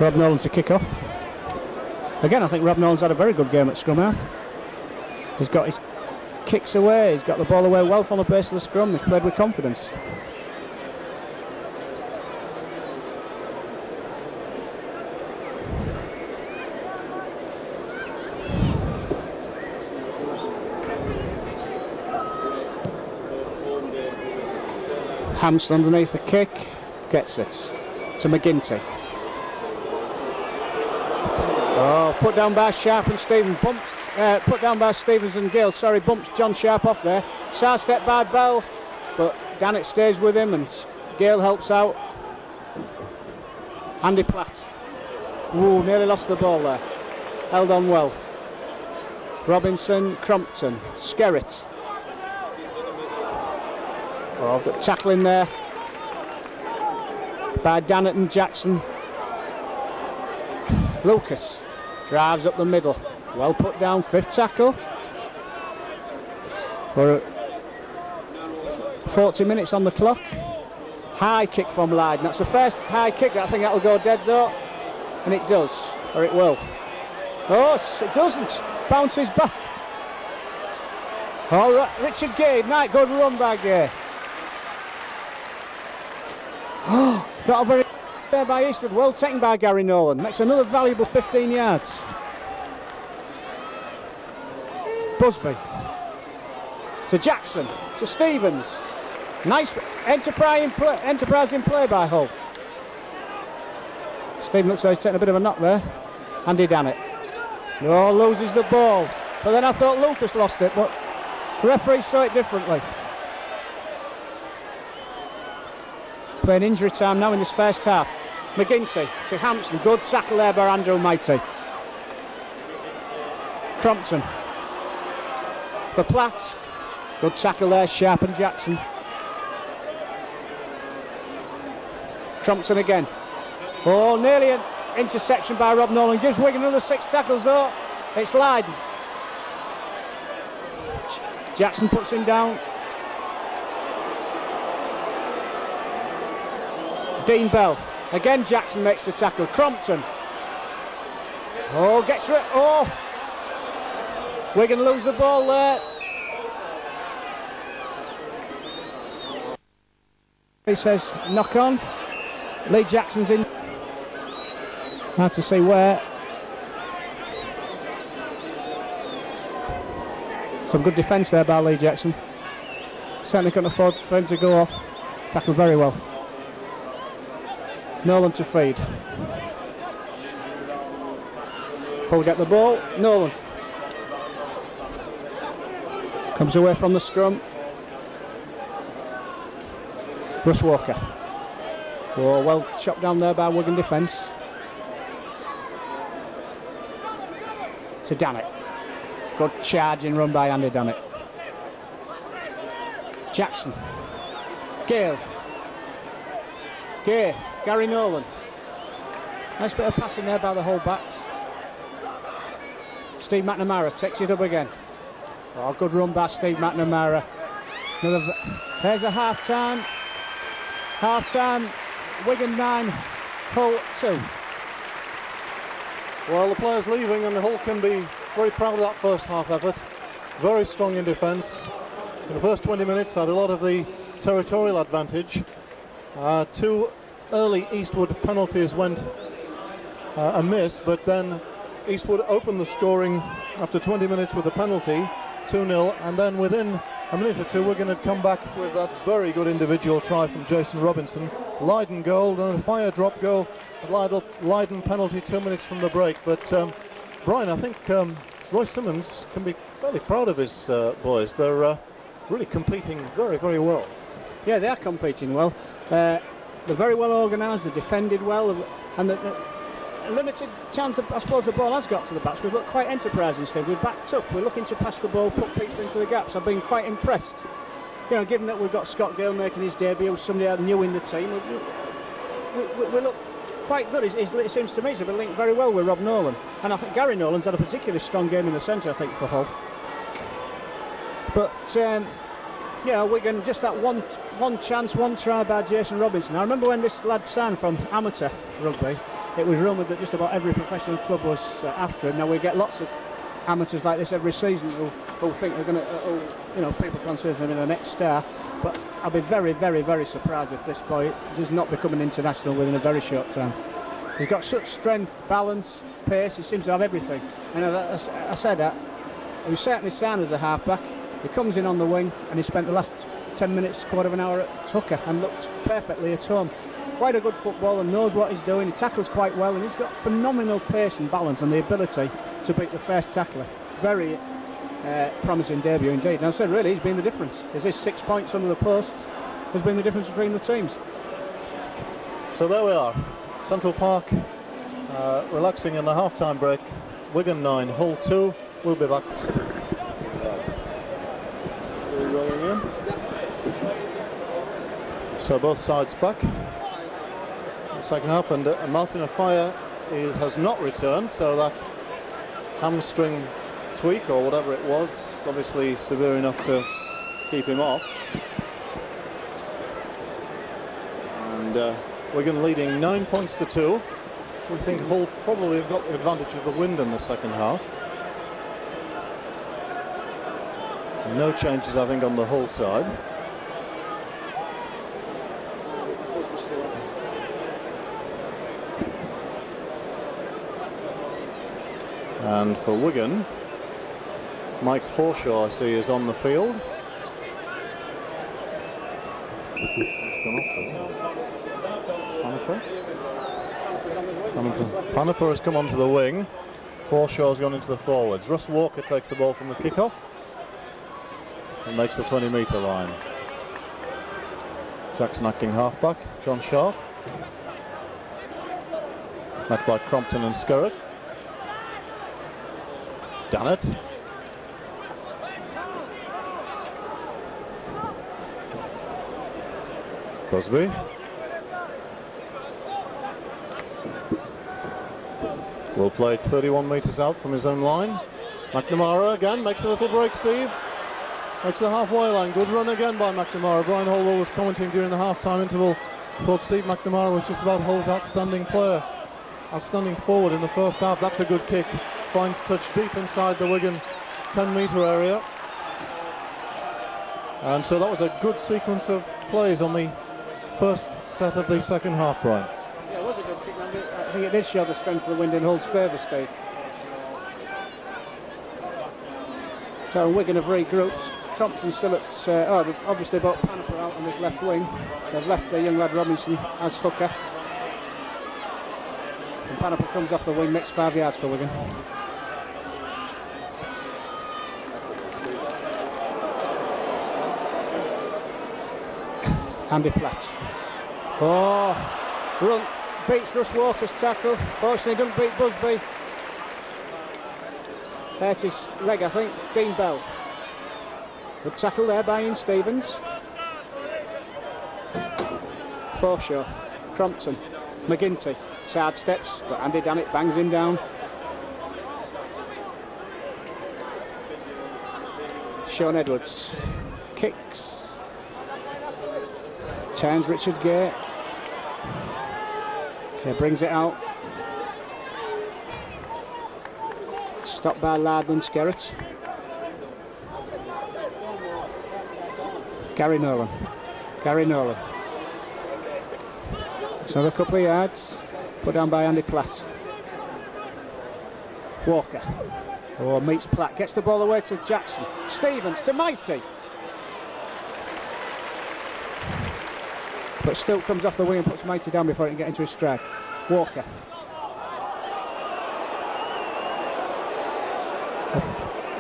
Rob Nolan to kick off. Again, I think Rob Nolan's had a very good game at scrum half. He's got his kicks away, he's got the ball away well from the base of the scrum, he's played with confidence. Hampson underneath the kick, gets it to McGinty. Oh, put down by Sharp and Stevens, put down by Stevens and Gale, bumps John Sharp off there. Side step by Bell, but Dannett stays with him and Gale helps out. Andy Platt. Ooh, nearly lost the ball there. Held on well. Robinson, Crompton, Skerritt. Oh, I've got tackling there by Dannett and Jackson. Lucas drives up the middle. Well put down, 5th tackle. We're at 40 minutes on the clock. High kick from Lydon. That's the first high kick. I think that'll go dead though. And it does, or it will. Oh, it doesn't. Bounces back. All right, Richard Gay. Night, good run by Gay. Oh, not a very there by Eastwood. Well taken by Gary Nolan. Makes another valuable 15 yards. Busby. To Jackson. To Stevens. Nice enterprising play by Hull. Stephen looks like he's taking a bit of a knock there. Andy Dannett. Oh, loses the ball. But then I thought Lucas lost it, but the referee saw it differently. Playing injury time now in this first half. McGinty to Hampson. Good tackle there by Andrew Mighty. Crompton. For Platt. Good tackle there, Sharp and Jackson. Crompton again. Oh, nearly an interception by Rob Nolan. Gives Wigan another 6 tackles though. It's Lydon. Jackson puts him down. Dean Bell. Again Jackson makes the tackle. Crompton. Oh, gets it. Oh! Wigan lose the ball there. He says knock on. Lee Jackson's in. Hard to see where. Some good defence there by Lee Jackson. Certainly couldn't afford for him to go off. Tackled very well. Nolan to feed. Hull get the ball. Nolan comes away from the scrum. Russ Walker. Oh, well chopped down there by Wigan defence. To Dannett. Good charging run by Andy Dannett. Jackson. Gale. Gay. Gary Nolan. Nice bit of passing there by the Hull backs. Steve McNamara takes it up again. Oh, good run by Steve McNamara. There's a half time. Half time. Wigan 9, Hull 2. Well, the players leaving, and Hull can be very proud of that first half effort. Very strong in defence. In the first 20 minutes had a lot of the territorial advantage. 2 early Eastwood penalties went amiss, but then Eastwood opened the scoring after 20 minutes with a penalty, 2-0, and then within a minute or two Wigan had come back with that very good individual try from Jason Robinson. Lydon goal, then a fire drop goal, Lydon penalty 2 minutes from the break. But Brian, I think Roy Simmons can be fairly proud of his boys. They're really competing very, very well. Yeah, they are competing well. They're very well organised, they defended well, and the limited chance of, I suppose, the ball has got to the backs. We've looked quite enterprising, Steve. We've backed up, we're looking to pass the ball, put people into the gaps. I've been quite impressed. You know, given that we've got Scott Gale making his debut, somebody new in the team, we look quite good. It seems to me he's been linked very well with Rob Nolan. And I think Gary Nolan's had a particularly strong game in the centre, I think, for Hull. But, yeah, Wigan, just that one chance, one try by Jason Robinson. I remember when this lad signed from amateur rugby, it was rumoured that just about every professional club was after him. Now we get lots of amateurs like this every season who think they're going to, you know, people consider him the next star. But I'll be very, very, very surprised if this boy does not become an international within a very short time. He's got such strength, balance, pace. He seems to have everything. And I said that he was certainly sound as a halfback. He comes in on the wing and he spent the last 10 minutes, quarter of an hour at Tucker and looked perfectly at home. Quite a good footballer, knows what he's doing, he tackles quite well, and he's got phenomenal pace and balance and the ability to beat the first tackler. Very promising debut indeed. And I said, really, he's been the difference. His 6 points under the post has been the difference between the teams. So there we are, Central Park relaxing in the half-time break. Wigan 9, Hull 2. We'll be back. Rolling in. So both sides back. Second half, and Martin Ofaya has not returned, so that hamstring tweak or whatever it was is obviously severe enough to keep him off. And Wigan leading 9 points to 2. We think Hull probably have got the advantage of the wind in the second half. No changes, I think, on the Hull side. And for Wigan, Mike Forshaw, I see, is on the field. Panepa has come onto the wing. Forshaw's gone into the forwards. Russ Walker takes the ball from the kickoff and makes the 20-metre line. Jackson acting halfback. John Sharp. Met by Crompton and Skerritt. Dannett. Busby. Will play it 31 metres out from his own line. McNamara again makes a little break, Steve. Makes the halfway line. Good run again by McNamara. Brian Holwell was commenting during the half-time interval. Thought Steve McNamara was just about Hull's outstanding player. Outstanding forward in the first half. That's a good kick. Finds touch deep inside the Wigan 10-metre area. And so that was a good sequence of plays on the first set of the second half, Brian. Yeah, it was a good kick. I think it did show the strength of the wind in Hull's favour, Steve. So Wigan have regrouped. Crompton's still at... they've obviously brought Panepa out on his left wing. They've left the young lad Robinson as hooker. And Panepa comes off the wing, makes 5 yards for Wigan. Andy Platt. Oh, run, beats Russ Walker's tackle. Fortunately, doesn't beat Busby. Hurt his leg, I think. Dean Bell. Good tackle there by Ian Stevens. Forshaw, Crompton, McGinty. Side steps, but Andy Dannett bangs him down. Sean Edwards kicks. Turns Richard Gay. Okay, brings it out. Stopped by Lardon Skerritt. Gary Nolan. It's another couple of yards. Put down by Andy Platt. Walker. Oh, meets Platt. Gets the ball away to Jackson. Stevens to Mighty. But still comes off the wing and puts Mighty down before he can get into his stride. Walker.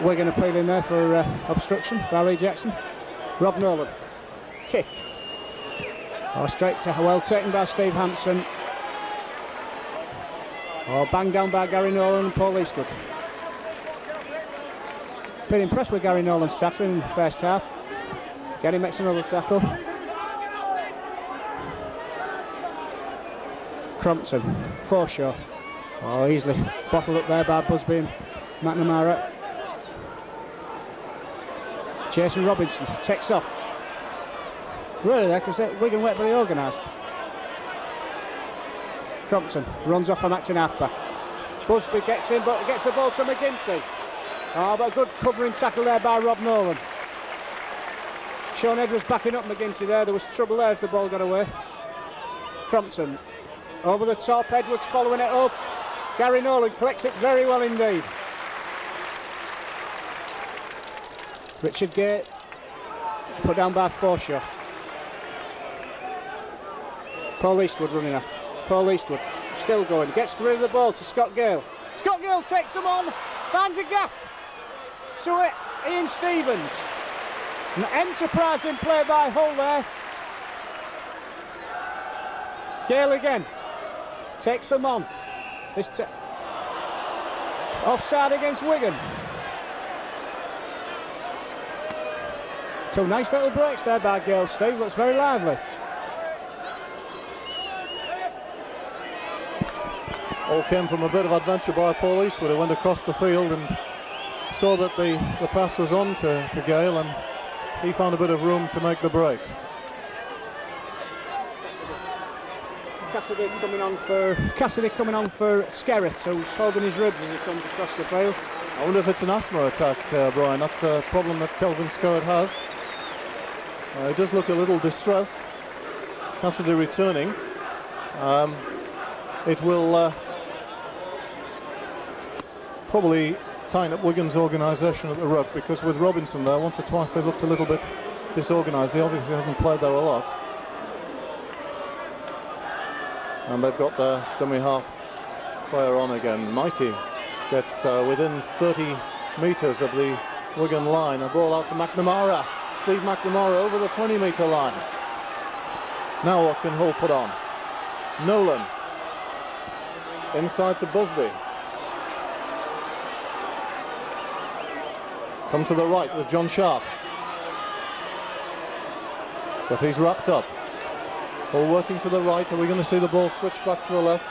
Wigan appealing there for obstruction by Lee Jackson. Rob Nolan. Kick. Oh, straight to well taken by Steve Hampson. Oh, banged down by Gary Nolan and Paul Eastwood. Been impressed with Gary Nolan's tackling in the first half. Gary makes another tackle. Crompton, Forshaw. Oh, easily bottled up there by Busby and McNamara. Jason Robinson takes off. Really there, because Wigan weren't very organised. Crompton runs off from acting halfback. Busby gets in, but gets the ball to McGinty. Oh, but a good covering tackle there by Rob Nolan. Sean Edwards backing up McGinty there. There was trouble there if the ball got away. Crompton over the top, Edwards following it up. Gary Nolan collects it very well indeed. Richard Gate put down by Forshaw. Paul Eastwood running off. Paul Eastwood still going, gets through the ball to Scott Gale. Scott Gale takes them on, finds a gap. So it, Ian Stevens. An enterprising play by Hull there. Gale again. Takes them on. Offside against Wigan. Two nice little breaks there by Gale, Steve. Looks very lively. All came from a bit of adventure by Paul Eastwood, who went across the field and saw that the pass was on to Gale, and he found a bit of room to make the break. Cassidy coming on for Skerritt, who's holding his ribs as he comes across the field. I wonder if it's an asthma attack, Brian. That's a problem that Kelvin Skerritt has. He does look a little distressed. Cassidy returning. It will probably tighten up Wigan's organisation at the ruck, because with Robinson there, once or twice they've looked a little bit disorganised. He obviously hasn't played there a lot. And they've got their dummy half player on again. Mighty gets within 30 metres of the Wigan line. A ball out to McNamara. Steve McNamara over the 20-metre line. Now what can Hull put on? Nolan. Inside to Busby. Come to the right with John Sharp. But he's wrapped up. Hull working to the right. Are we going to see the ball switch back to the left?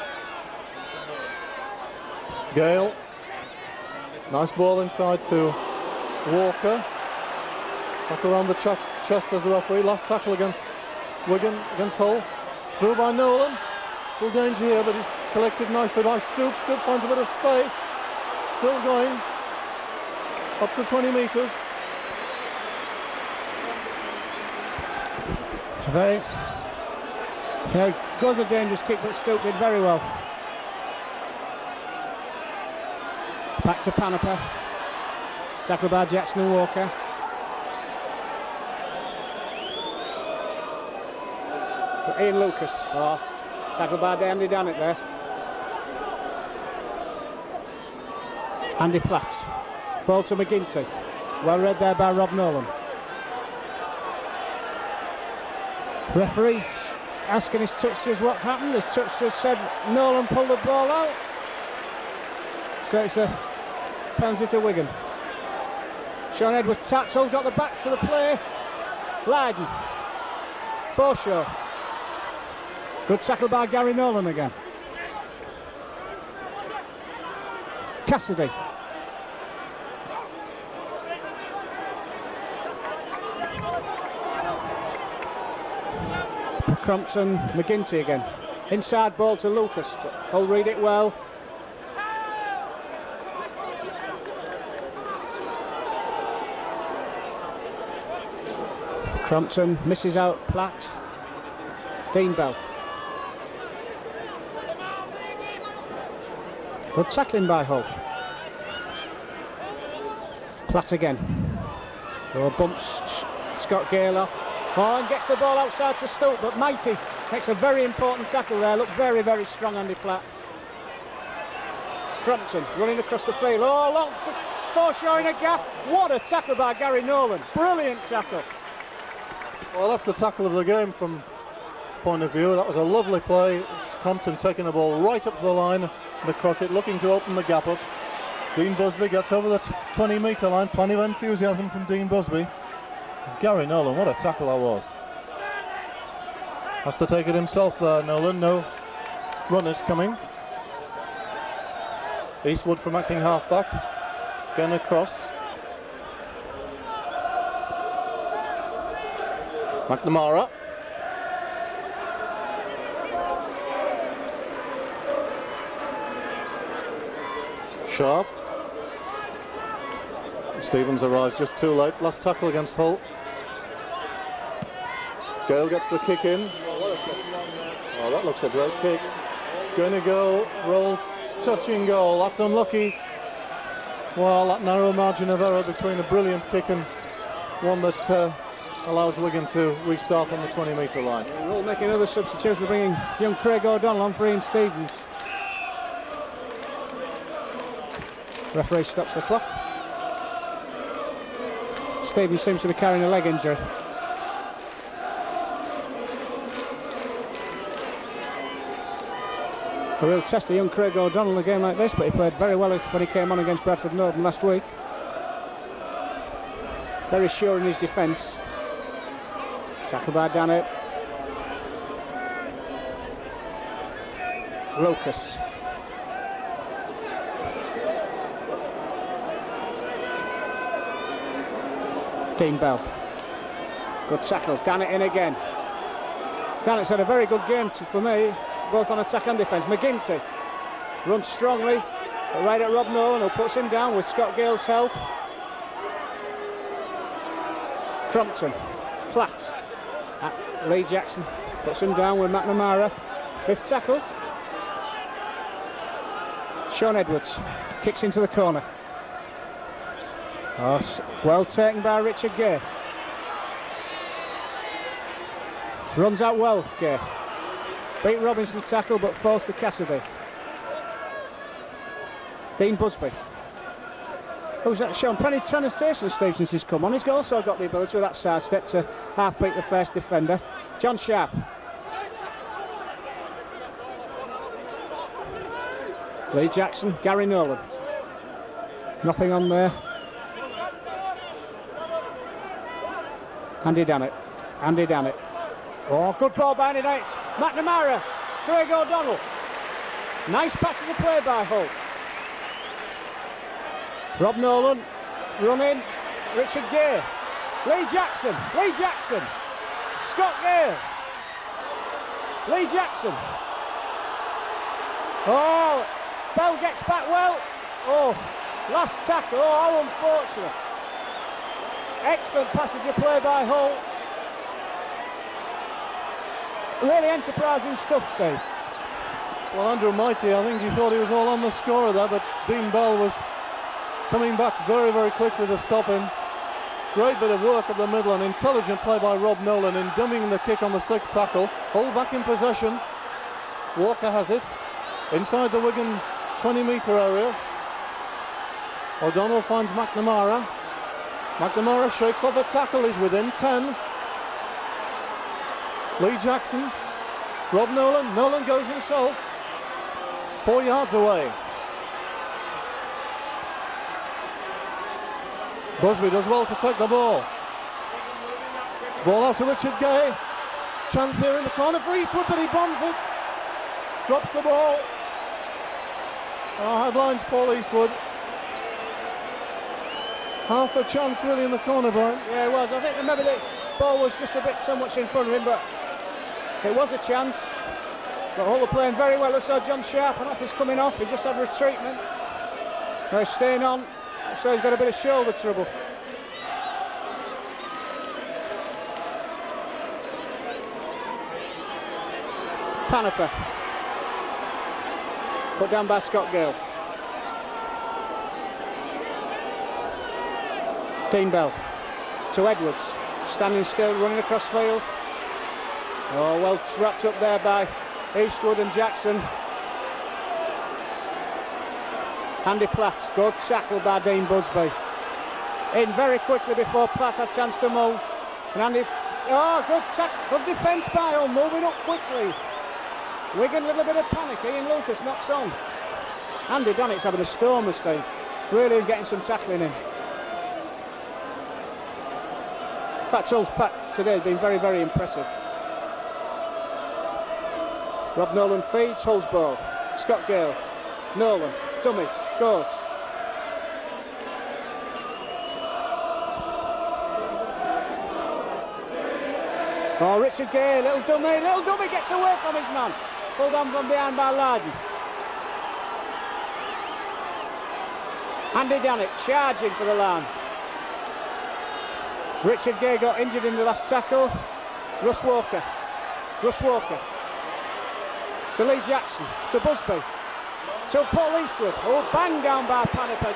Gale. Nice ball inside to Walker. Back around the chest as the referee. Last tackle against Wigan, against Hull. Through by Nolan. Full danger here, but he's collected nicely by Stoop. Stoop finds a bit of space. Still going. Up to 20 metres. It was a dangerous kick, but Stoop did very well. Back to Panaper. Tackled by Jackson and Walker. Ian Lucas. Tackled by Andy Dannett there. Andy Platt. Ball to McGinty. Well read there by Rob Nolan. Referees asking his touchers what happened. His touchers said Nolan pulled the ball out. So it's a penalty to Wigan. Sean Edwards taps, Hull got the back to the play. Lydon. Forshaw. Good tackle by Gary Nolan again. Cassidy. Crompton, McGinty again. Inside ball to Lucas, but Hull read it well. Crompton misses out Platt. Dean Bell. Good tackling by Hull. Platt again. Bumps Scott Gale off. And gets the ball outside to Stoke, but Mighty makes a very important tackle there. Looked very, very strong, Andy Platt. Crompton running across the field. Long to Forshaw in a gap. What a tackle by Gary Nolan. Brilliant tackle. Well, that's the tackle of the game from point of view. That was a lovely play. It's Crompton taking the ball right up to the line and across it, looking to open the gap up. Dean Busby gets over the 20-metre line. Plenty of enthusiasm from Dean Busby. Gary Nolan, what a tackle that was. Has to take it himself there, Nolan. No runners coming. Eastwood from acting half-back. Again across. McNamara. Sharp. Stevens arrives just too late. Last tackle against Hull. Gale gets the kick in. Oh, that looks a great kick. Going to go, roll, touching goal. That's unlucky. Well, that narrow margin of error between a brilliant kick and one that allows Wigan to restart on the 20-metre line. We'll make another substitution. We're bringing young Craig O'Donnell on for Ian Stevens. Referee stops the clock. Stevens seems to be carrying a leg injury. A real test of young Craig O'Donnell in a game like this, but he played very well when he came on against Bradford Northern last week. Very sure in his defence. Tackle by Dannett. Lucas. Dean Bell. Good tackle. Dannett in again. Dannett's had a very good game for me, both on attack and defence. McGinty runs strongly, right at Rob Nolan, who puts him down with Scott Gale's help. Crompton. Platt. Lee Jackson puts him down with McNamara. Fifth tackle. Sean Edwards kicks into the corner. Oh, well taken by Richard Gay. Runs out well, Gay. Beat Robinson tackle but falls to Cassidy. Dean Busby. Who's that shown plenty of penetration, Steve, since he's come on. He's also got the ability with that side step to half beat the first defender. John Sharp. Lee Jackson, Gary Nolan. Nothing on there. Andy Dannett. Andy Dannett. Oh, good ball by Andy Dannett. McNamara. Craig O'Donnell. Nice pass to the play by Hull. Rob Nolan. Running. Richard Gay. Lee Jackson. Lee Jackson. Scott Gale. Lee Jackson. Oh, Bell gets back well. Oh, last tackle. Oh, how unfortunate. Excellent passage of play by Hull. Really enterprising stuff, Steve. Well, Andrew Mighty, I think he thought he was all on the score there, but Dean Bell was coming back very, very quickly to stop him. Great bit of work at the middle, and intelligent play by Rob Nolan in dummying the kick on the sixth tackle. Hull back in possession. Walker has it inside the Wigan 20-metre area. O'Donnell finds McNamara. McNamara shakes off a tackle, he's within 10. Lee Jackson, Rob Nolan, Nolan goes himself, 4 yards away. Busby does well to take the ball. Ball out to Richard Gay. Chance here in the corner for Eastwood, but he bombs it. Drops the ball. Our headlines, Paul Eastwood. Half a chance really in the corner, Brian. Yeah, it was. I think maybe the ball was just a bit too much in front of him, but it was a chance. But Hull are playing very well. I saw John Sharp, and off he's coming off. He's just had a treatment. Now he's staying on, so he's got a bit of shoulder trouble. Panaper. Put down by Scott Gale. Dean Bell to Edwards, standing still, running across field. Oh, well wrapped up there by Eastwood and Jackson. Andy Platt, good tackle by Dean Busby. In very quickly before Platt had a chance to move. And Andy, oh, good defence by Hull, moving up quickly. Wigan, a little bit of panic. Ian Lucas knocks on. Andy Dannett's having a storm this thing. Really is getting some tackling in. In fact, Hull's pack today has been very, very impressive. Rob Nolan feeds, Hull's ball. Scott Gale, Nolan, dummies, goes. Oh, Richard Gay, little dummy gets away from his man. Pulled on from behind by Larden. Andy Dannett charging for the line. Richard Gay got injured in the last tackle. Russ Walker. To Lee Jackson. To Busby. To Paul Eastwood. Oh, bang down by Paniper.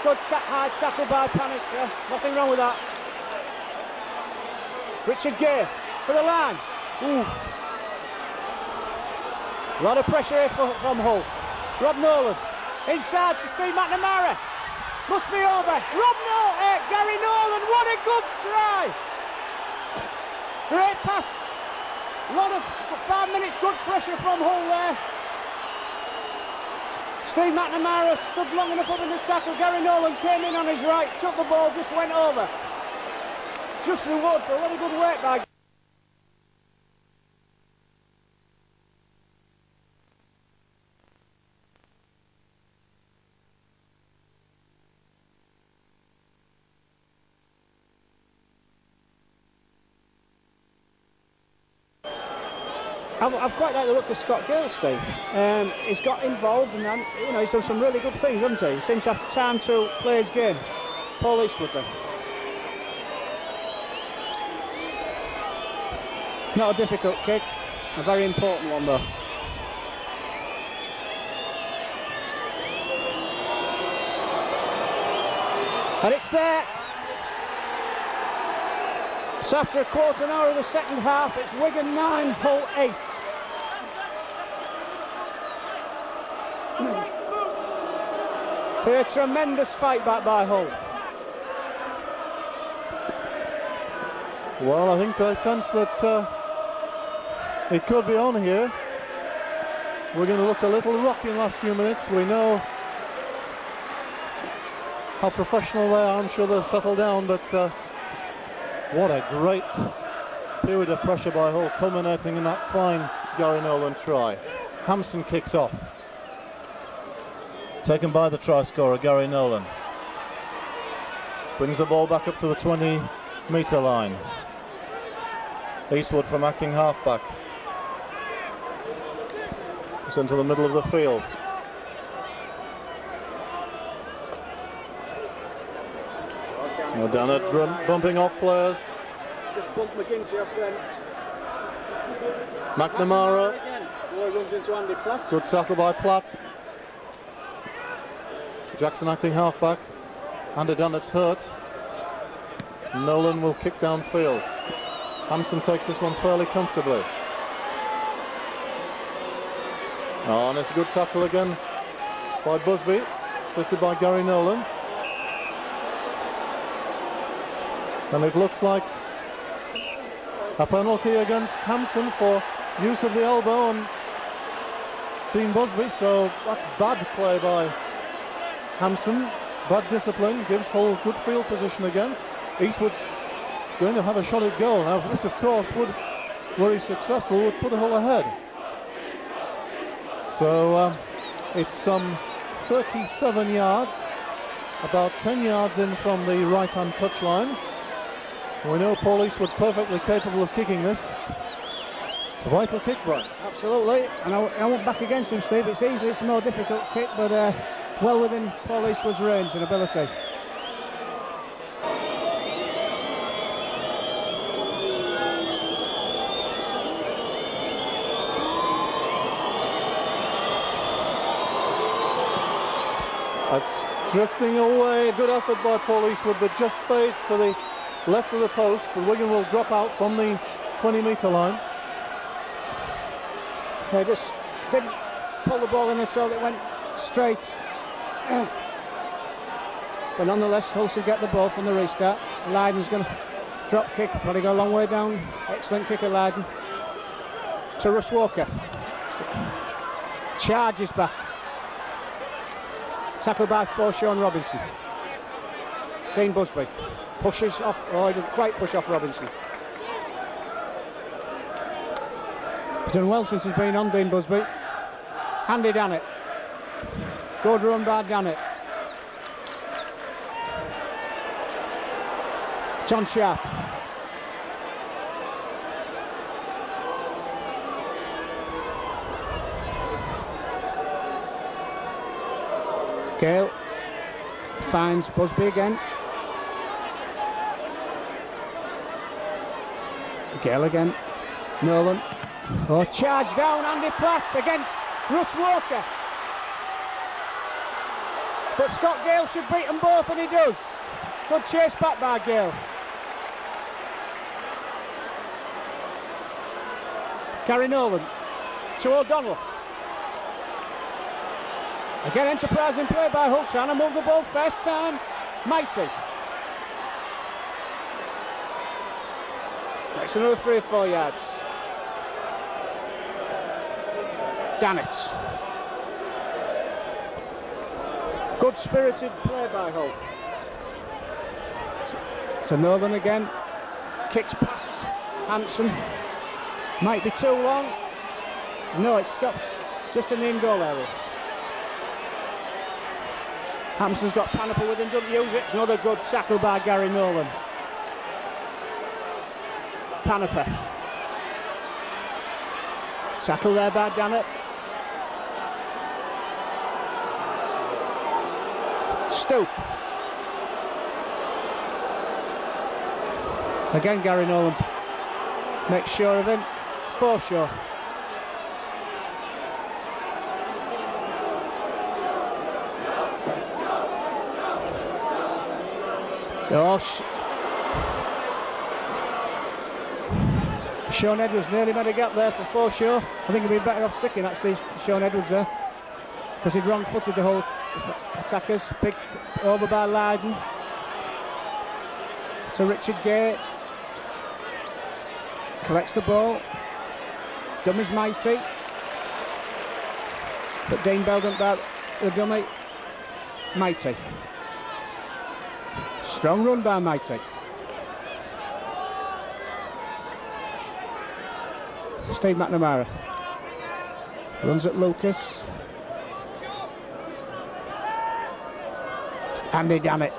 Good high tackle by Paniper. Nothing wrong with that. Richard Gay for the line. Ooh. A lot of pressure here from Hull. Rob Nolan. Inside to Steve McNamara. Must be over. Gary Nolan, what a good try! Great pass. A lot of 5 minutes good pressure from Hull there. Steve McNamara stood long enough up in the tackle. Gary Nolan came in on his right, took the ball, just went over. Just reward for a lot of good work by I've quite liked the look of Scott Gill, Steve. He's got involved and you know, he's done some really good things, hasn't he? He seems to have time to play his game. Paul Eastwood then. Not a difficult kick, a very important one though. And it's there. So after a quarter an hour of the second half, it's Wigan 9, Hull 8. A tremendous fight back by Hull. Well, I think I sense that it could be on here. We're going to look a little rocky in the last few minutes. We know how professional they are. I'm sure they'll settle down, but what a great period of pressure by Hull, culminating in that fine Gary Nolan try. Hampson kicks off. Taken by the try scorer, Gary Nolan. Brings the ball back up to the 20-metre line. Eastwood from acting halfback. It's into the middle of the field. Now Dannett bumping off players. Just bumped McGinty off then. McNamara. Boy runs into Andy Platt. Good tackle by Platt. Jackson acting halfback. Andy Dannett's hurt. Nolan will kick downfield. Hampson takes this one fairly comfortably. Oh, and it's a good tackle again by Busby, assisted by Gary Nolan. And it looks like a penalty against Hampson for use of the elbow on Dean Busby, so that's bad play by Hampson. Bad discipline, gives Hull good field position again. Eastwood's going to have a shot at goal. Now this of course would, were he successful, would put Hull ahead. So it's some 37 yards, about 10 yards in from the right hand touchline. We know Paul Eastwood perfectly capable of kicking this. A vital kick, Brian. Absolutely, and I went back against him, Steve. It's a more difficult kick, but well within Paul Eastwood's range and ability. That's drifting away. Good effort by Paul Eastwood, but just fades to the left of the post. The Wigan will drop out from the 20-metre line. They just didn't pull the ball in at all. It went straight. But nonetheless, Hull should get the ball from the restart. Lydon's going to drop kick, probably go a long way down. Excellent kick of Lydon. To Russ Walker. Charges back. Tackled by Sean Robinson. Dean Busby pushes off. Oh, he doesn't quite push off Robinson. He's done well since he's been on, Dean Busby. Andy Dannett. Good run by Dannett. John Sharp. Gale finds Busby again. Gale again. Nolan. Oh, charge down Andy Platt against Russ Walker. But Scott Gale should beat them both, and he does. Good chase back by Gale. Gary Nolan to O'Donnell. Again, enterprising play by Hull, trying to move the ball first time. Mighty. Makes another 3 or 4 yards. Dannett. Good spirited play by Hull. To Nolan again. Kicks past Hampson. Might be too long. No, it stops just in the in-goal area. Hampson's got Paniper with him, doesn't use it. Another good tackle by Gary Nolan. Paniper. Tackle there by Dannett. Stoop. Again Gary Nolan makes sure of him. Forshaw. Sean Edwards nearly made a gap there for Forshaw. I think he'd be better off sticking actually, Sean Edwards there, because he'd wrong-footed the whole attackers. Picked over by Lydon to Richard Gay. Collects the ball. Dummy's mighty, but Dean Bell don't bat the dummy. Mighty. Strong run by Mighty. Steve McNamara runs at Lucas. Andy Dannett.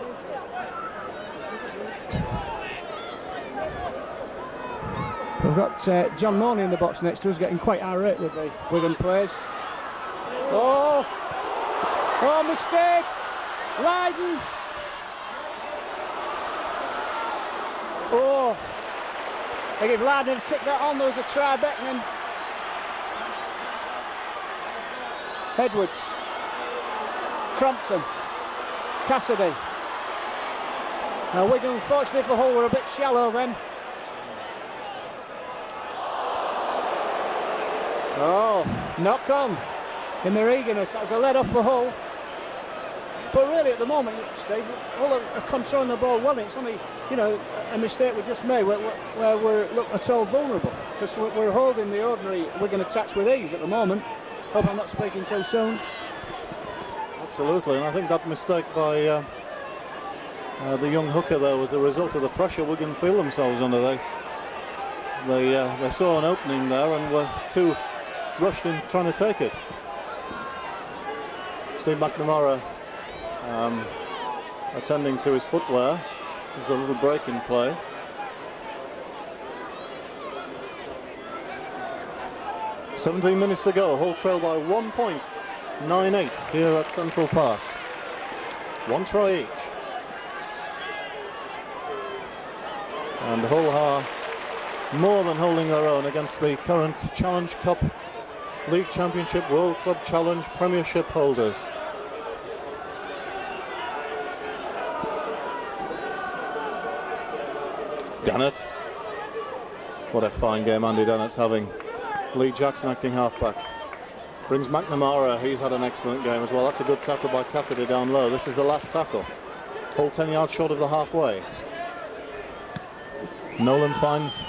We've got John Morney in the box next to us, getting quite irate with the Wigan players. Oh, mistake! Lydon. Oh, I think if Lydon had kicked that on, there was a try beckoning. Edwards, Crompton, Cassidy. Now Wigan, unfortunately for Hull, were a bit shallow then. Oh, knock on in their eagerness. That was a let off for Hull. But really, at the moment, Steve, Hull are controlling the ball well. It's only, a mistake we just made where we're at all vulnerable, because we're holding the ordinary Wigan attacks with ease at the moment. Hope I'm not speaking too soon. Absolutely, and I think that mistake by the young hooker there was a result of the pressure Wigan feel themselves under. They saw an opening there and were too rushed in trying to take it. Steve McNamara attending to his footwear. There's a little break in play. "17 minutes to go. Hull trail by 1 point, 9-8 here at Central Park. One try each. And Hull are more than holding their own against the current Challenge Cup, League Championship, World Club Challenge, Premiership holders. Dannett. What a fine game Andy Dannett's having. Lee Jackson acting halfback. Brings McNamara, he's had an excellent game as well. That's a good tackle by Cassidy down low. This is the last tackle. Hull 10 yards short of the halfway. Nolan finds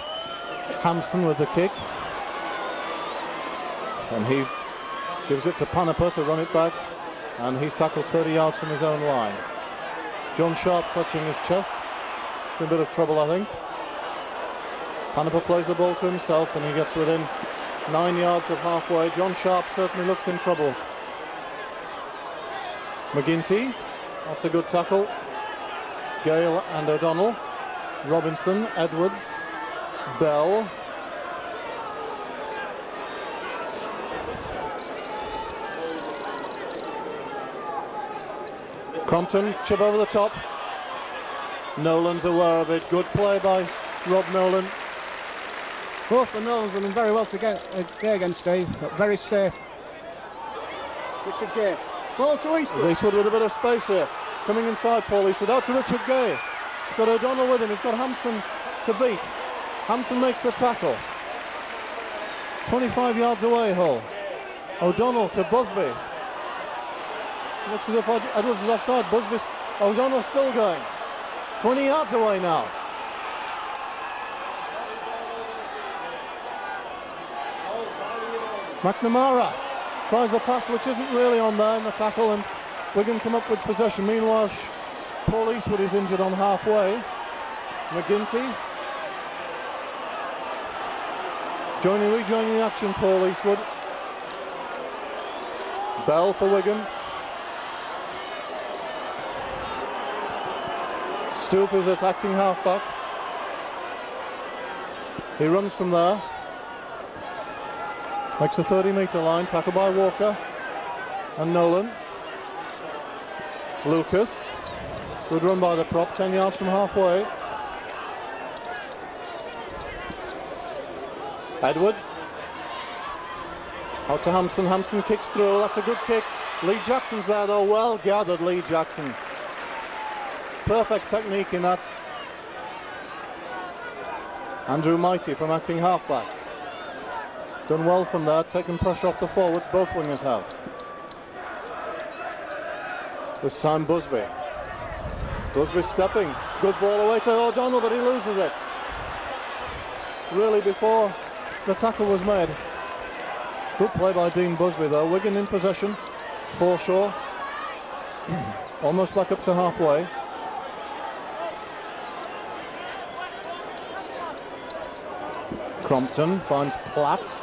Hampson with the kick. And he gives it to Panipa to run it back. And he's tackled 30 yards from his own line. John Sharp clutching his chest. It's in a bit of trouble, I think. Panipa plays the ball to himself and he gets within 9 yards of halfway. John Sharp certainly looks in trouble. McGinty, that's a good tackle. Gale and O'Donnell. Robinson, Edwards, Bell. Crompton, chip over the top. Nolan's aware of it. Good play by Rob Nolan. Both the Nolans have been very well together again, Steve, but very safe. Richard Gay. Ball to Eastwood. Eastwood with a bit of space here. Coming inside, Paul Eastwood. Out to Richard Gay. He's got O'Donnell with him. He's got Hampson to beat. Hampson makes the tackle. 25 yards away, Hull. O'Donnell to Busby. Looks as if Edwards is offside. O'Donnell still going. 20 yards away now. McNamara tries the pass, which isn't really on there in the tackle, and Wigan come up with possession. Meanwhile, Paul Eastwood is injured on halfway. McGinty rejoining the action. Paul Eastwood. Bell for Wigan. Stoop is attacking halfback. He runs from there. Makes the 30-metre line, tackle by Walker and Nolan. Lucas, good run by the prop, 10 yards from halfway. Edwards, out to Hampson, Hampson kicks through, that's a good kick. Lee Jackson's there though, well gathered Lee Jackson. Perfect technique in that. Andrew Mighty from acting halfback. Done well from there, taking pressure off the forwards, both wingers have. This time Busby. Busby stepping, good ball away to O'Donnell, but he loses it. Really before the tackle was made. Good play by Dean Busby though, Wigan in possession, foreshore. Almost back up to halfway. Crompton finds Platt.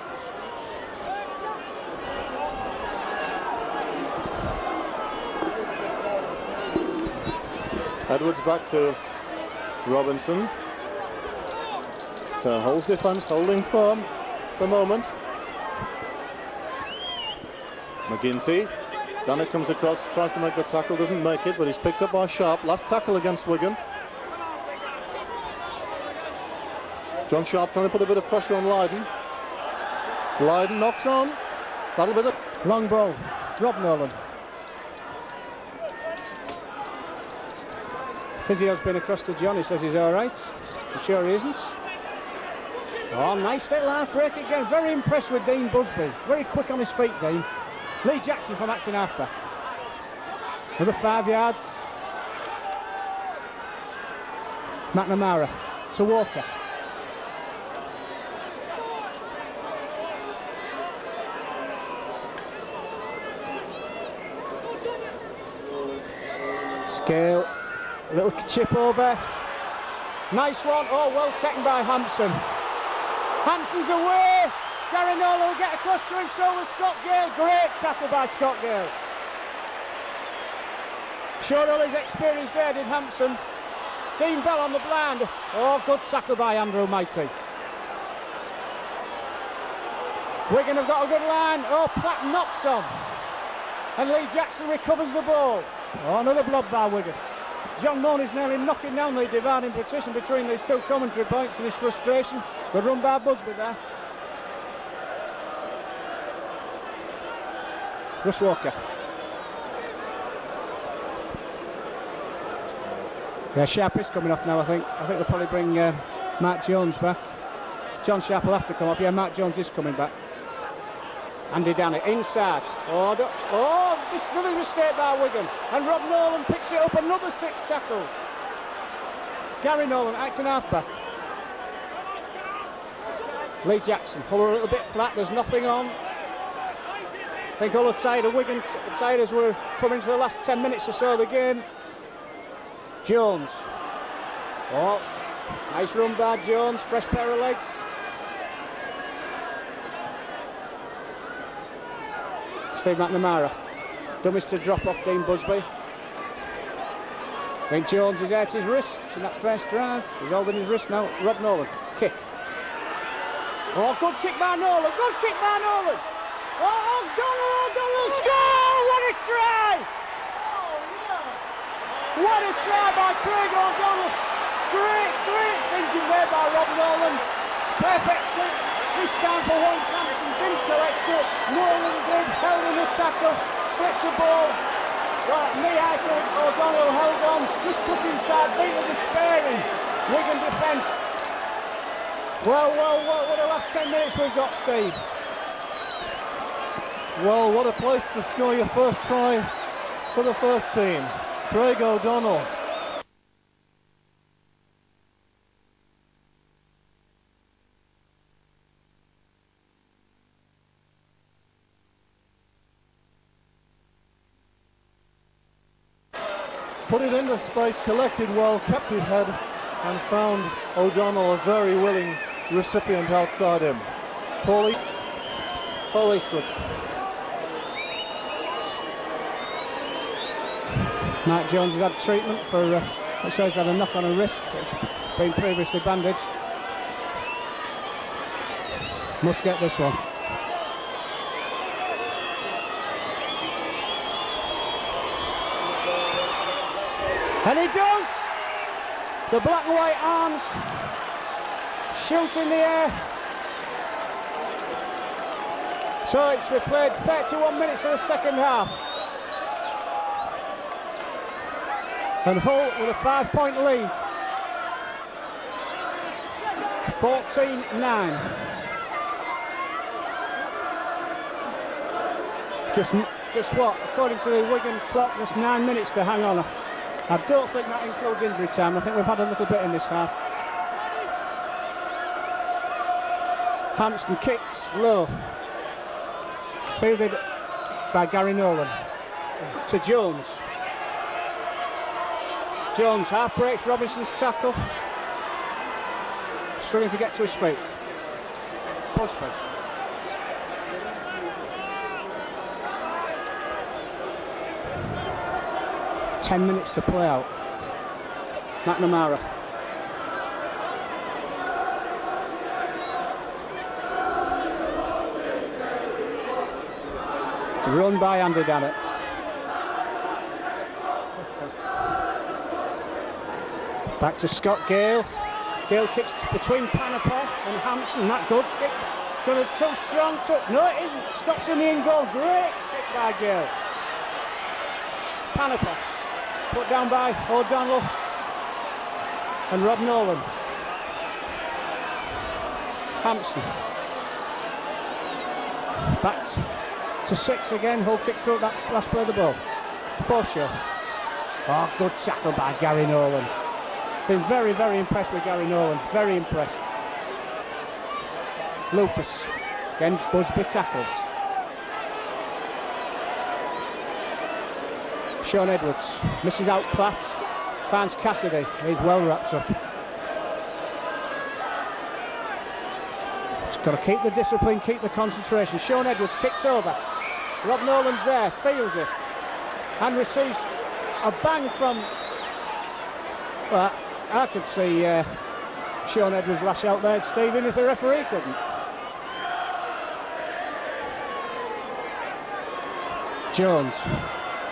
Edwards back to Robinson. To Hull's defence, holding firm at the moment. McGinty. Dana comes across, tries to make the tackle, doesn't make it, but he's picked up by Sharp. Last tackle against Wigan. John Sharp trying to put a bit of pressure on Lydon. Lydon knocks on. That'll be the Long ball, Rob Nolan. Physio's been across to John, he says he's alright. I'm sure he isn't. Oh, nice little half break again. Very impressed with Dean Busby. Very quick on his feet, Dean. Lee Jackson from action halfback. Another 5 yards. McNamara to Walker. Scale, a little chip over. Nice one. Oh, well taken by Hampson. Hampson's away. Gary Nolan will get across to him, so will Scott Gale. Great tackle by Scott Gale. Showed all his experience there, did Hampson. Dean Bell on the blind. Oh, good tackle by Andrew Mighty. Wigan have got a good line. Oh, Platt knocks on. And Lee Jackson recovers the ball. Oh, another blob by Wigan. John Mooney's nearly knocking down the dividing partition between these two commentary points and his frustration. Good run by Busby there. Russ Walker. Yeah, Sharp is coming off now, I think. I think they'll probably bring Mark Jones back. John Sharp will have to come off. Yeah, Mark Jones is coming back. Andy Dannett inside. Oh, this another mistake by Wigan. And Rob Nolan picks it up, another 6 tackles. Gary Nolan, acting halfback. Lee Jackson, Hull a little bit flat, there's nothing on. I think Hull are tired of Wigan, tired as we're coming to the last 10 minutes or so of the game. Jones. Oh, nice run by Jones, fresh pair of legs. Steve McNamara. Dummies to drop off Dean Busby. I think Jones is hurt his wrist in that first drive. He's holding his wrist now. Rob Nolan, kick. Oh, good kick by Nolan, good kick by Nolan. Oh, O'Donnell score! What a try! What a try by Craig O'Donnell. Great thinking there by Rob Nolan. Perfect kick. This time for one Hampson, didn't collect it. Nolan did, held in the tackle, slipped the ball. Well, Meater O'Donnell held on, just put inside, beat the despairing Wigan defence. Well, what a last 10 minutes we've got, Steve. Well, what a place to score your first try for the first team. Craig O'Donnell. Put it into space, collected well, kept his head and found O'Donnell a very willing recipient outside him. Paul Eastwood. Mark Jones has had treatment for, it says he's had a knock on a wrist that's been previously bandaged. Must get this one. And he does! The black and white arms shoot in the air. So it's replayed 31 minutes of the second half. And Hull with a 5-point lead. 14-9. Just what? According to the Wigan clock, there's 9 minutes to hang on. I don't think that includes injury time. I think we've had a little bit in this half. Hampson kicks low. Fielded by Gary Nolan. To Jones. Jones half breaks Robinson's tackle. Struggling to get to his feet. Busby. Ten minutes to play out. McNamara. Run by Andy Dannett. Back to Scott Gale. Gale kicks between Panapa and Hampson. Not good. Kick. Going too strong. No, it isn't. Stops in the in goal. Great kick by Gale. Panapa. Put down by O'Donnell and Rob Nolan. Hampson. Back to 6 again. Hull kick through that last play of the ball. Forshaw. Oh, good tackle by Gary Nolan. Been very, very impressed with Gary Nolan. Very impressed. Lucas. Again, Busby tackles. Sean Edwards misses out Platt, finds Cassidy. He's well wrapped up. He's got to keep the discipline, keep the concentration. Sean Edwards kicks over. Rob Nolan's there, feels it, and receives a bang from. Well, I could see Sean Edwards lash out there, Stephen, if the referee couldn't. Jones.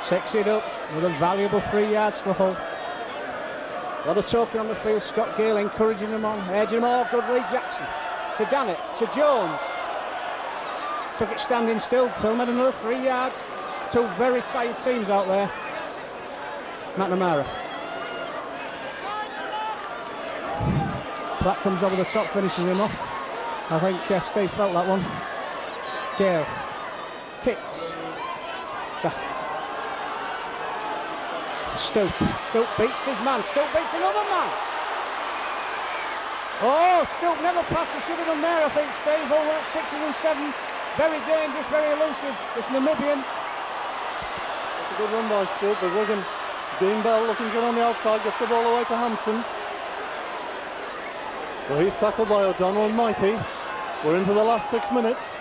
6 it up with a valuable 3 yards for Hull. Got a token on the field. Scott Gale encouraging them on, edging them all. Good Lee Jackson to Dannett, to Jones. Took it standing still. Tillman another 3 yards. Two very tired teams out there. McNamara. Platt comes over the top, finishes him off. I think Steve felt that one. Gale kicks. Stoop beats his man. Stoop beats another man. Oh, Stoop never passed. He should have done there, I think. Steve Hull at 6s and 7s. Very dangerous, very elusive. This Namibian. That's a good run by Stoop, but Wigan, Dean Bell looking good on the outside, gets the ball away to Hampson. Well, he's tackled by O'Donnell and Mighty. We're into the last 6 minutes.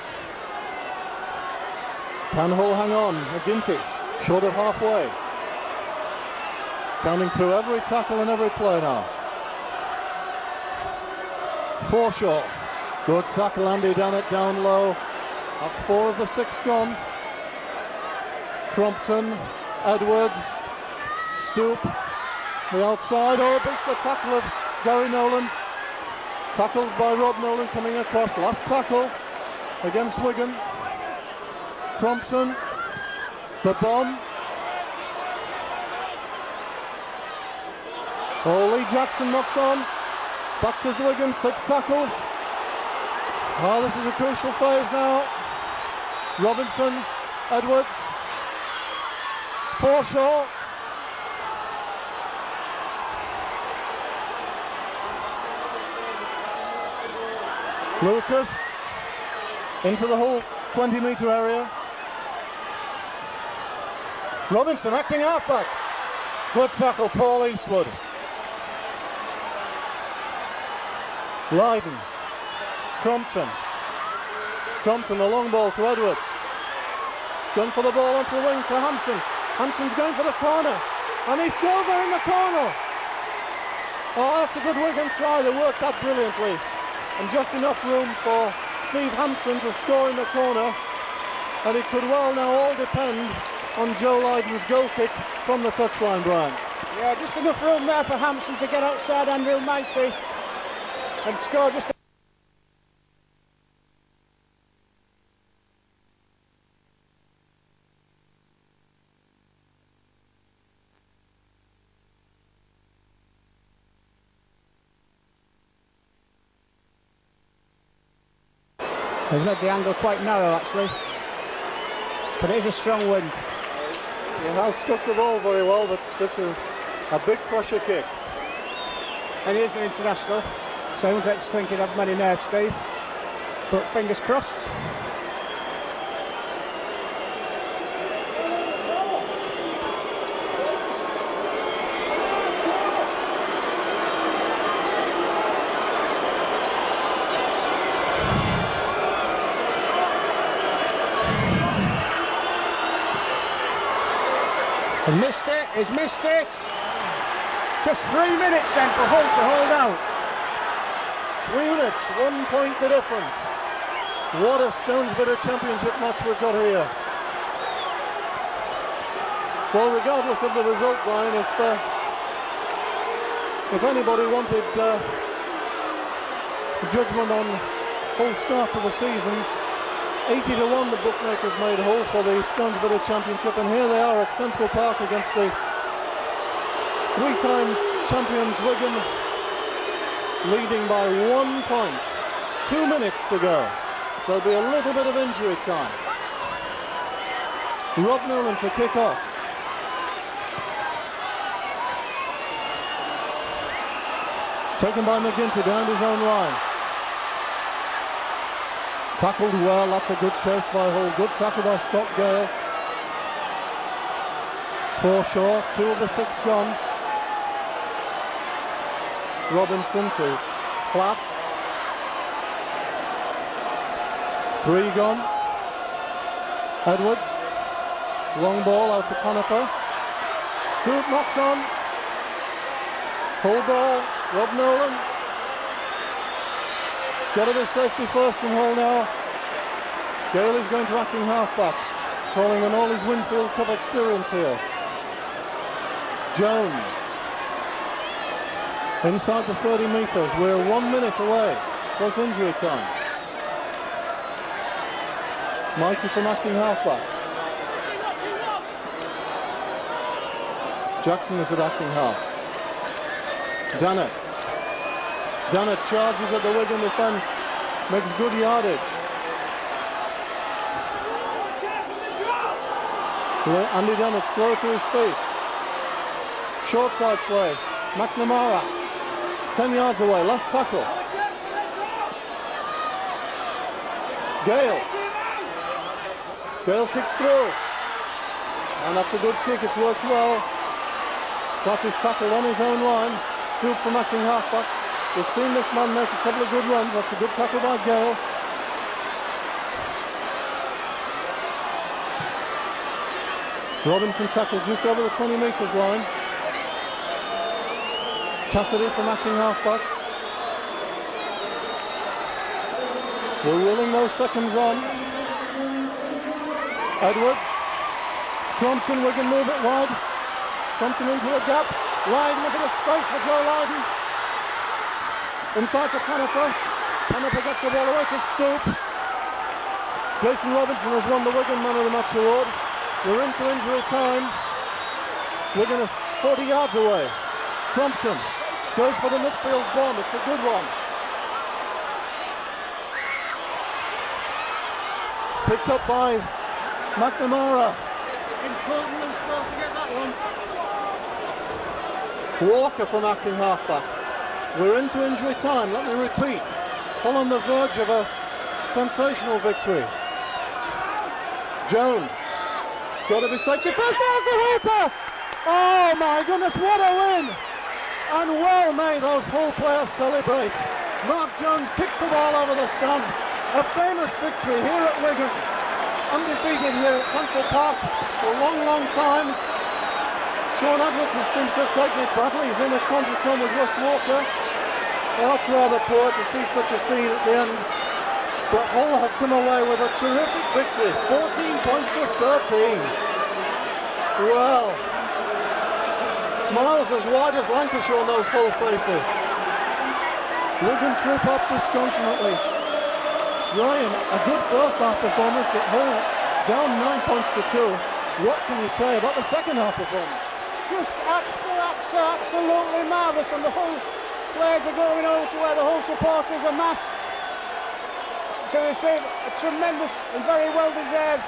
Can Hull hang on? McGinty, short of halfway. Counting through every tackle and every play now. Forshaw. Good tackle, Andy Dannett down low. That's 4 of the 6 gone. Crompton, Edwards, Stoop, the outside. Oh, beats the tackle of Gary Nolan. Tackled by Rob Nolan coming across. Last tackle against Wigan. Crompton, the bomb. Oh, Lee Jackson knocks on. Back to the Wigan, 6 tackles. Oh, this is a crucial phase now. Robinson, Edwards, Forshaw. Lucas into the Hull 20-metre area. Robinson acting halfback. Good tackle, Paul Eastwood. Lydon, Crompton, the long ball to Edwards. Going for the ball onto the wing for Hampson. Hampson's going for the corner, and he's over in the corner. Oh, that's a good Wigan try. They worked that brilliantly, and just enough room for Steve Hampson to score in the corner. And it could well now all depend on Joe Lydon's goal kick from the touchline, Brian. Yeah, just enough room there for Hampson to get outside Andrew Mighty and score just. He's made the angle quite narrow actually, but it is a strong wind. He has struck the ball very well, but this is a big pressure kick. And he is an international, so I wouldn't think he'd have many nerves, Steve, but fingers crossed. He's missed it. Just 3 minutes then for Hull to hold out. 3 minutes, 1 point the difference. What a Stonesborough Championship match we've got here. Well, regardless of the result, Brian, if anybody wanted judgment on Hull's start to the season, 80-1 the bookmakers made Hull for the Stonesborough Championship, and here they are at Central Park against the 3 times champions Wigan, leading by 1 point. 2 minutes to go. There'll be a little bit of injury time. Rob Nolan to kick off. Taken by McGinty behind his own line. Tackled well, that's a good chase by Hull. Good tackle by Scott Gale. 4 short, 2 of the 6 gone. Robinson to Platt. 3 gone. Edwards. Long ball out to Panaper. Stewart knocks on. Hull ball. Rob Nolan. Got to be safety first from Hull now. Gale is going to acting halfback, calling on all his Winfield Cup experience here. Jones. Inside the 30 metres, we're 1 minute away, plus injury time. Mighty from acting halfback. Jackson is at acting half. Dannett. Dannett charges at the Wigan defence, makes good yardage. Andy Dannett slow to his feet. Short side play. McNamara, 10 yards away, last tackle. Gale. Gale kicks through. And that's a good kick, it's worked well. Platt is tackled on his own line. Stoop from acting halfback. We've seen this man make a couple of good runs. That's a good tackle by Gale. Robinson tackled just over the 20 metres line. Cassidy from acting halfback. We're willing those seconds on. Edwards. Crompton, Wigan move it wide. Crompton into a gap. Lydon, a bit of space for Joe Lydon. Inside to Panaper. Panaper gets the ball away to Stoop. Jason Robinson has won the Wigan Man of the Match award. We're into injury time. Wigan are 40 yards away. Crompton goes for the midfield bomb. It's a good one. Picked up by McNamara. Important and small to get that one. Walker from acting halfback. We're into injury time, let me repeat. Hull on the verge of a sensational victory. Jones. It's got to be safety first. There's the hooter! Oh my goodness, what a win! And well may those Hull players celebrate. Mark Jones kicks the ball over the stand. A famous victory here at Wigan. Undefeated here at Central Park for a long, long time. Sean Edwards seems to have taken it badly. He's in a contretemps with Russ Walker. Well, that's rather poor to see such a scene at the end. But Hull have come away with a terrific victory. 14 points to 13. Well, Smiles as wide as Lancashire on those Hull faces. Wigan trip up disconsolately. Ryan, a good first half performance, but Hull down 9 points to 2. What can you say about the second half performance? Just absolutely marvellous, and the Hull players are going over to where the Hull supporters are massed. So we see a tremendous and very well deserved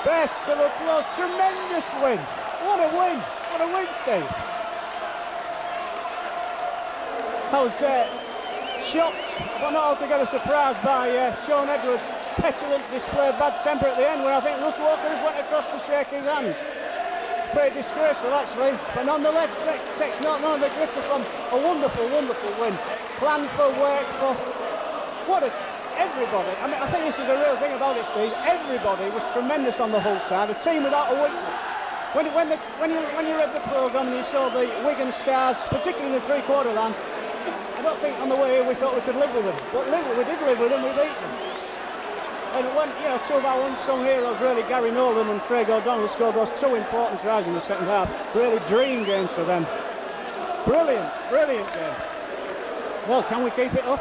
best to the close. Tremendous win. What a win. What a win, Steve. I was shocked, but not altogether surprised by Sean Edwards' petulant display of bad temper at the end, where I think Russ Walker just went across to shake his hand. Pretty disgraceful, actually, but nonetheless takes none of the glitter from a wonderful win. Planned for, work for. Everybody. I mean, I think this is a real thing about it, Steve. Everybody was tremendous on the Hull side. A team without a weakness. When you read the programme and you saw the Wigan stars, particularly in the three-quarter line, I don't think on the way here we thought we could live with them. But we did live with them. We beat them. And when, two of our unsung heroes, really, Gary Nolan and Craig O'Donnell, scored those two important tries in the second half. Really dream games for them. Brilliant game. Well, can we keep it up?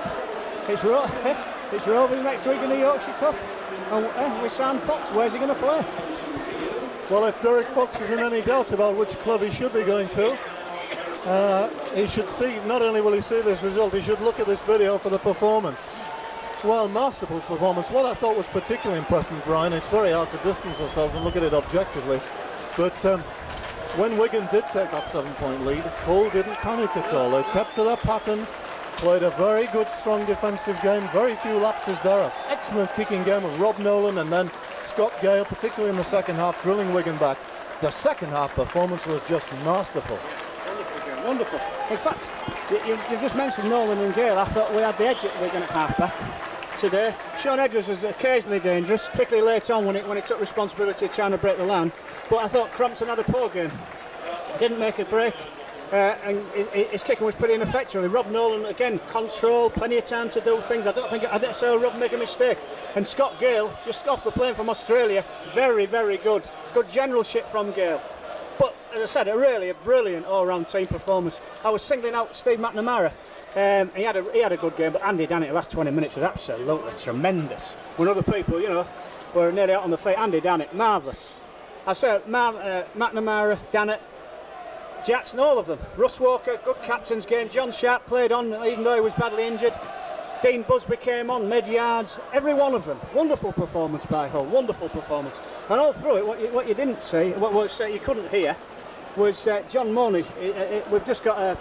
It's Rovers next week in the Yorkshire Cup. And we signed Fox. Where's he going to play? Well, if Derek Fox is in any doubt about which club he should be going to, he should see, not only will he see this result, he should look at this video for the performance. Well, masterful performance. What I thought was particularly impressive, Brian, it's very hard to distance ourselves and look at it objectively, but when Wigan did take that 7-point lead, Hull didn't panic at all. They kept to their pattern, played a very good, strong defensive game, very few lapses there. An excellent kicking game of Rob Nolan and then Scott Gale, particularly in the second half, drilling Wigan back. The second half performance was just masterful. Wonderful. In fact, you've just mentioned Nolan and Gale. I thought we had the edge at Wigan at half-back today. Sean Edwards was occasionally dangerous, particularly late on when he took responsibility of trying to break the line. But I thought Crompton had a poor game. Didn't make a break. And his kicking was pretty ineffective. Rob Nolan, again, control, plenty of time to do things. I didn't say Rob make a mistake. And Scott Gale, just off the plane from Australia, very, very good. Good generalship from Gale. But, as I said, a brilliant all-round team performance. I was singling out Steve McNamara. He had a good game, but Andy Dannett, the last 20 minutes was absolutely tremendous. When other people, were nearly out on the feet, Andy Dannett, marvellous. I say McNamara, Dannett, Jackson, all of them. Russ Walker, good captain's game. John Sharp played on, even though he was badly injured. Dean Busby came on, made yards. Every one of them. Wonderful performance by Hull. Wonderful performance. And all through it, what you didn't see, what you couldn't hear, was John Money. We've just got a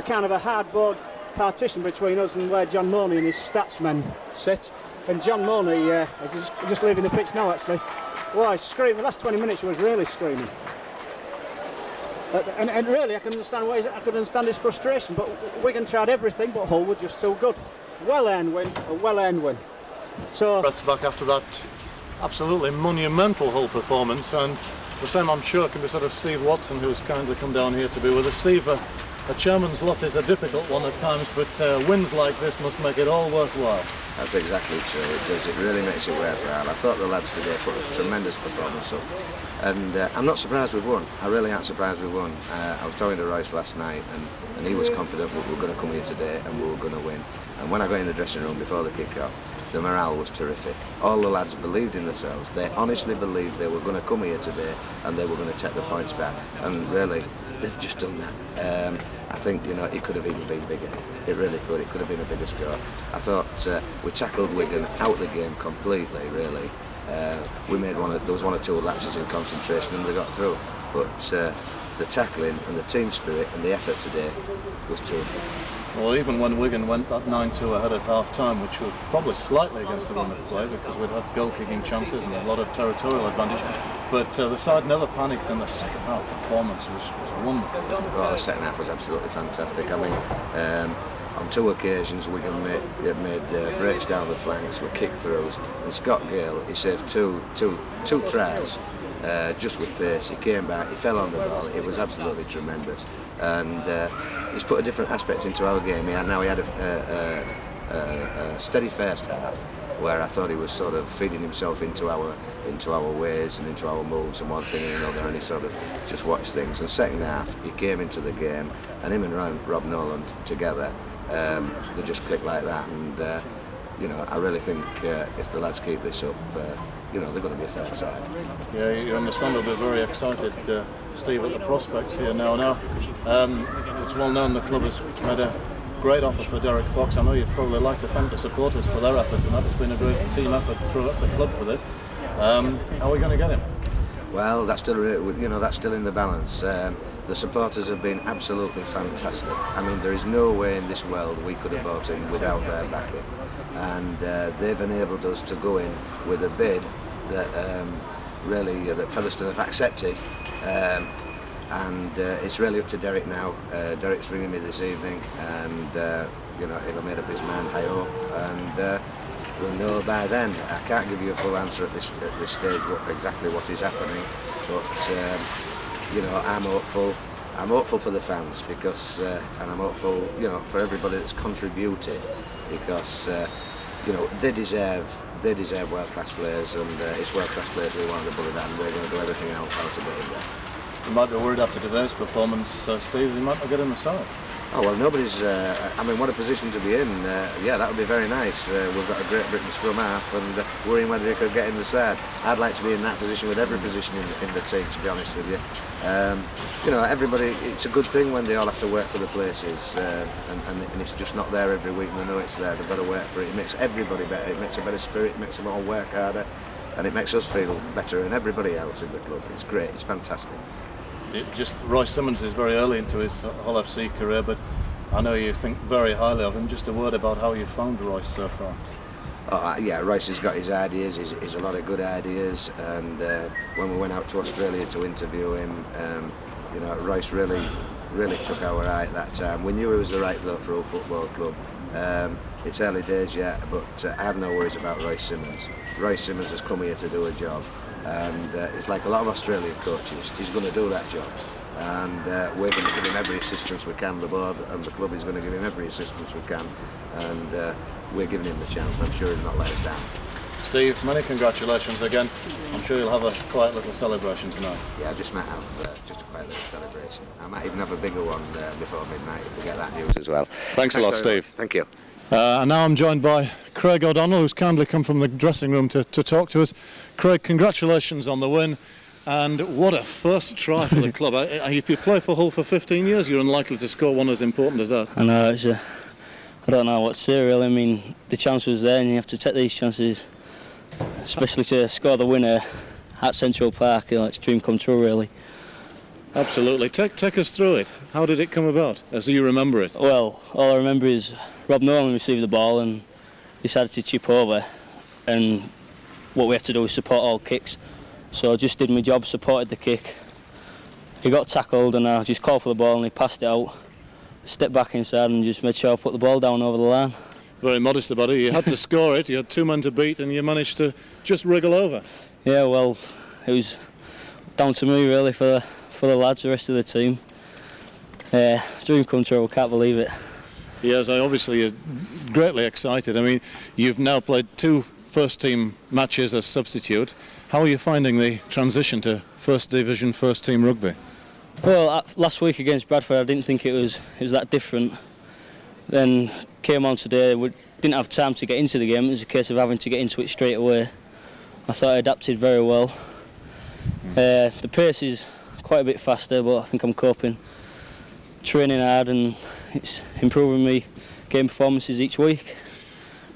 kind of a hardboard partition between us and where John Money and his statsmen sit. And John Money is just leaving the pitch now, actually. Well, he's screaming. The last 20 minutes he was really screaming. And really, I can understand his frustration. But Wigan tried everything, but Hull were just too good. Well-earned win. So Breaths back after that absolutely monumental Hull performance, and the same I'm sure can be said of Steve Watson, who's kindly come down here to be with us. Steve, a chairman's lot is a difficult one at times, but wins like this must make it all worthwhile. That's exactly true, it does. It really makes it worthwhile. I thought the lads today put a tremendous performance up, and I'm not surprised we've won. I really aren't surprised we've won. I was talking to Royce last night, and he was confident that we were going to come here today and we were going to win. And when I got in the dressing room before the kick-off, the morale was terrific. All the lads believed in themselves. They honestly believed they were going to come here today and they were going to take the points back. And really, they've just done that. I think, it could have even been bigger. It really could. It could have been a bigger score. I thought we tackled Wigan out the game completely, really. There was one or two lapses in concentration and they got through. But the tackling and the team spirit and the effort today was terrific. Well, even when Wigan went that 9-2 ahead at half-time, which was probably slightly against the run of play because we'd had goal-kicking chances and a lot of territorial advantage, but the side never panicked, and the second half performance was wonderful. Well, the second half was absolutely fantastic. I mean, on two occasions Wigan made breaks down the flanks with kick-throughs, and Scott Gale, he saved two tries just with pace. He came back, he fell on the ball. It was absolutely tremendous. And he's put a different aspect into our game. He had a steady first half, where I thought he was sort of feeding himself into our ways and into our moves and one thing and another, and he sort of just watched things. And second half, he came into the game, and him and Rob Nolan together, they just clicked like that. And I really think if the lads keep this up, they're going to be a safe side. Yeah, you understand they'll be very excited, Steve, at the prospects here now. It's well known the club has made a great offer for Derek Fox. I know you'd probably like to thank the supporters for their efforts, and that has been a great team effort throughout the club for this. How are we going to get him? Well, that's still in the balance. The supporters have been absolutely fantastic. I mean, there is no way in this world we could have bought him without their backing, and they've enabled us to go in with a bid that that Featherstone have accepted. And it's really up to Derek now. Derek's ringing me this evening, and he'll have made up his mind, I hope, and we'll know by then. I can't give you a full answer at this stage exactly what is happening, but I'm hopeful. I'm hopeful for the fans because, and I'm hopeful, for everybody that's contributed, because they deserve world-class players, and it's world-class players we want to bully that, and we're going to do everything else how to get in there. You might be worried after today's performance, Steve, you might not get in the side. Oh well, nobody's. What a position to be in. That would be very nice. We've got a Great Britain scrum half, and worrying whether he could get in the side. I'd like to be in that position with every position in the team, to be honest with you. Everybody. It's a good thing when they all have to work for the places, and it's just not there every week, and they know it's there. They've got to work for it. It makes everybody better. It makes a better spirit. It makes them all work harder, and it makes us feel better, and everybody else in the club. It's great. It's fantastic. Just Royce Simmons is very early into his Hull FC career, but I know you think very highly of him. Just a word about how you found Royce so far. Royce has got his ideas. He's a lot of good ideas, and when we went out to Australia to interview him, Royce really took our eye at that time. We knew he was the right bloke for Hull Football Club. It's early days yet, but I have no worries about Royce Simmons. Royce Simmons has come here to do a job. And it's like a lot of Australian coaches, he's going to do that job, and we're going to give him every assistance we can. The board and the club is going to give him every assistance we can, and we're giving him the chance, and I'm sure he'll not let us down. Steve, many congratulations again. I'm sure you'll have a quiet little celebration tonight. Yeah, I just might have just a quiet little celebration. I might even have a bigger one before midnight if we get that news as well. Thanks a lot, Steve. Thank you. And now I'm joined by Craig O'Donnell, who's kindly come from the dressing room to talk to us. Craig, congratulations on the win, and what a first try for the club. If you play for Hull for 15 years, you're unlikely to score one as important as that. I know, I don't know what to say really. I mean, the chance was there, and you have to take these chances, especially to score the winner at Central Park. It's a dream come true, really. Absolutely. Take us through it. How did it come about, as you remember it? Well, all I remember is Rob Nolan received the ball and decided to chip over, and what we had to do was support all kicks. So I just did my job, supported the kick. He got tackled, and I just called for the ball, and he passed it out, stepped back inside, and just made sure I put the ball down over the line. Very modest about it. You had to score it. You had two men to beat, and you managed to just wriggle over. Yeah, well, it was down to me really for the lads, the rest of the team. Dream come true. I can't believe it. Yes, obviously you're greatly excited. I mean, you've now played two first-team matches as substitute. How are you finding the transition to First Division, first-team rugby? Well, last week against Bradford, I didn't think it was that different. Then came on today. We didn't have time to get into the game. It was a case of having to get into it straight away. I thought I adapted very well. The pace is quite a bit faster, but I think I'm coping. Training hard, and it's improving me game performances each week.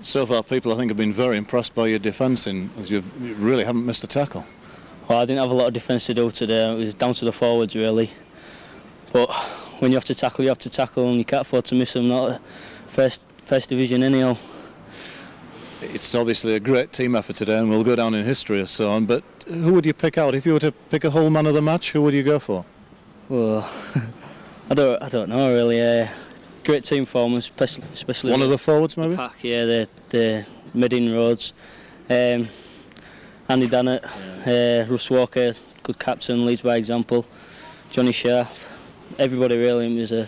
So far, people I think have been very impressed by your defence, as you really haven't missed a tackle. Well, I didn't have a lot of defence to do today. It was down to the forwards really. But when you have to tackle, you have to tackle, and you can't afford to miss them. Not a first division anyhow. It's obviously a great team effort today, and will go down in history or so on. But who would you pick out if you were to pick a whole man of the match? Who would you go for? Well, I don't know really. Great team performance, especially one of the forwards maybe. Pack, yeah, the mid-in roads. Andy Dannett, Russ Walker, good captain, leads by example. Johnny Sharp, everybody really. It was a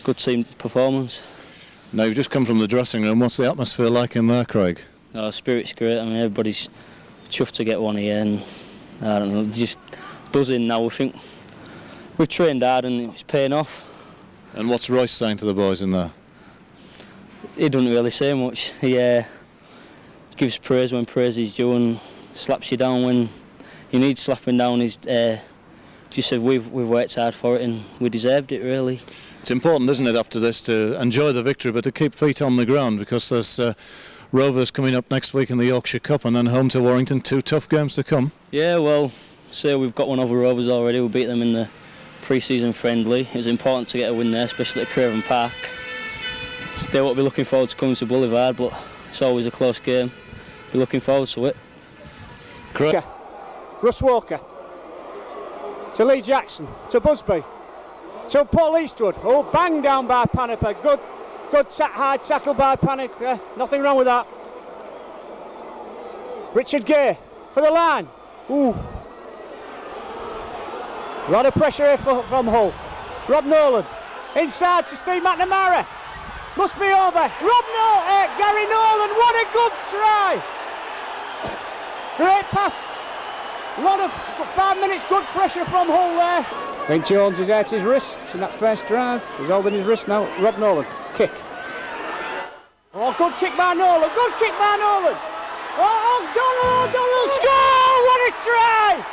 good team performance. Now you've just come from the dressing room. What's the atmosphere like in there, Craig? The spirit's great. I mean, everybody's chuffed to get one here, and I don't know, just buzzing now. We think we've trained hard and it's paying off. And what's Royce saying to the boys in there? He doesn't really say much. He gives praise when praise is due and slaps you down when you need slapping down. He's just said we've worked hard for it and we deserved it, really. It's important, isn't it, after this to enjoy the victory but to keep feet on the ground, because there's Rovers coming up next week in the Yorkshire Cup and then home to Warrington. 2 tough games to come. Yeah, well, we've got one over Rovers already. We beat them in the pre-season friendly. It was important to get a win there, especially at Craven Park. They won't be looking forward to coming to Boulevard, but it's always a close game. Be looking forward to it. Russ Walker to Lee Jackson to Busby to Paul Eastwood. Oh, bang down by Paniper. Good hard tackle by Paniper. Nothing wrong with that. Richard Gay for the line. Ooh. A lot of pressure here from Hull. Rob Nolan inside to Steve McNamara. Must be over. Gary Nolan, what a good try. Great pass. A lot of 5 minutes, good pressure from Hull there. I think Jones has hurt his wrist in that first drive. He's holding his wrist now. Rob Nolan, kick. Oh, good kick by Nolan, Oh, O'Donnell score! What a try!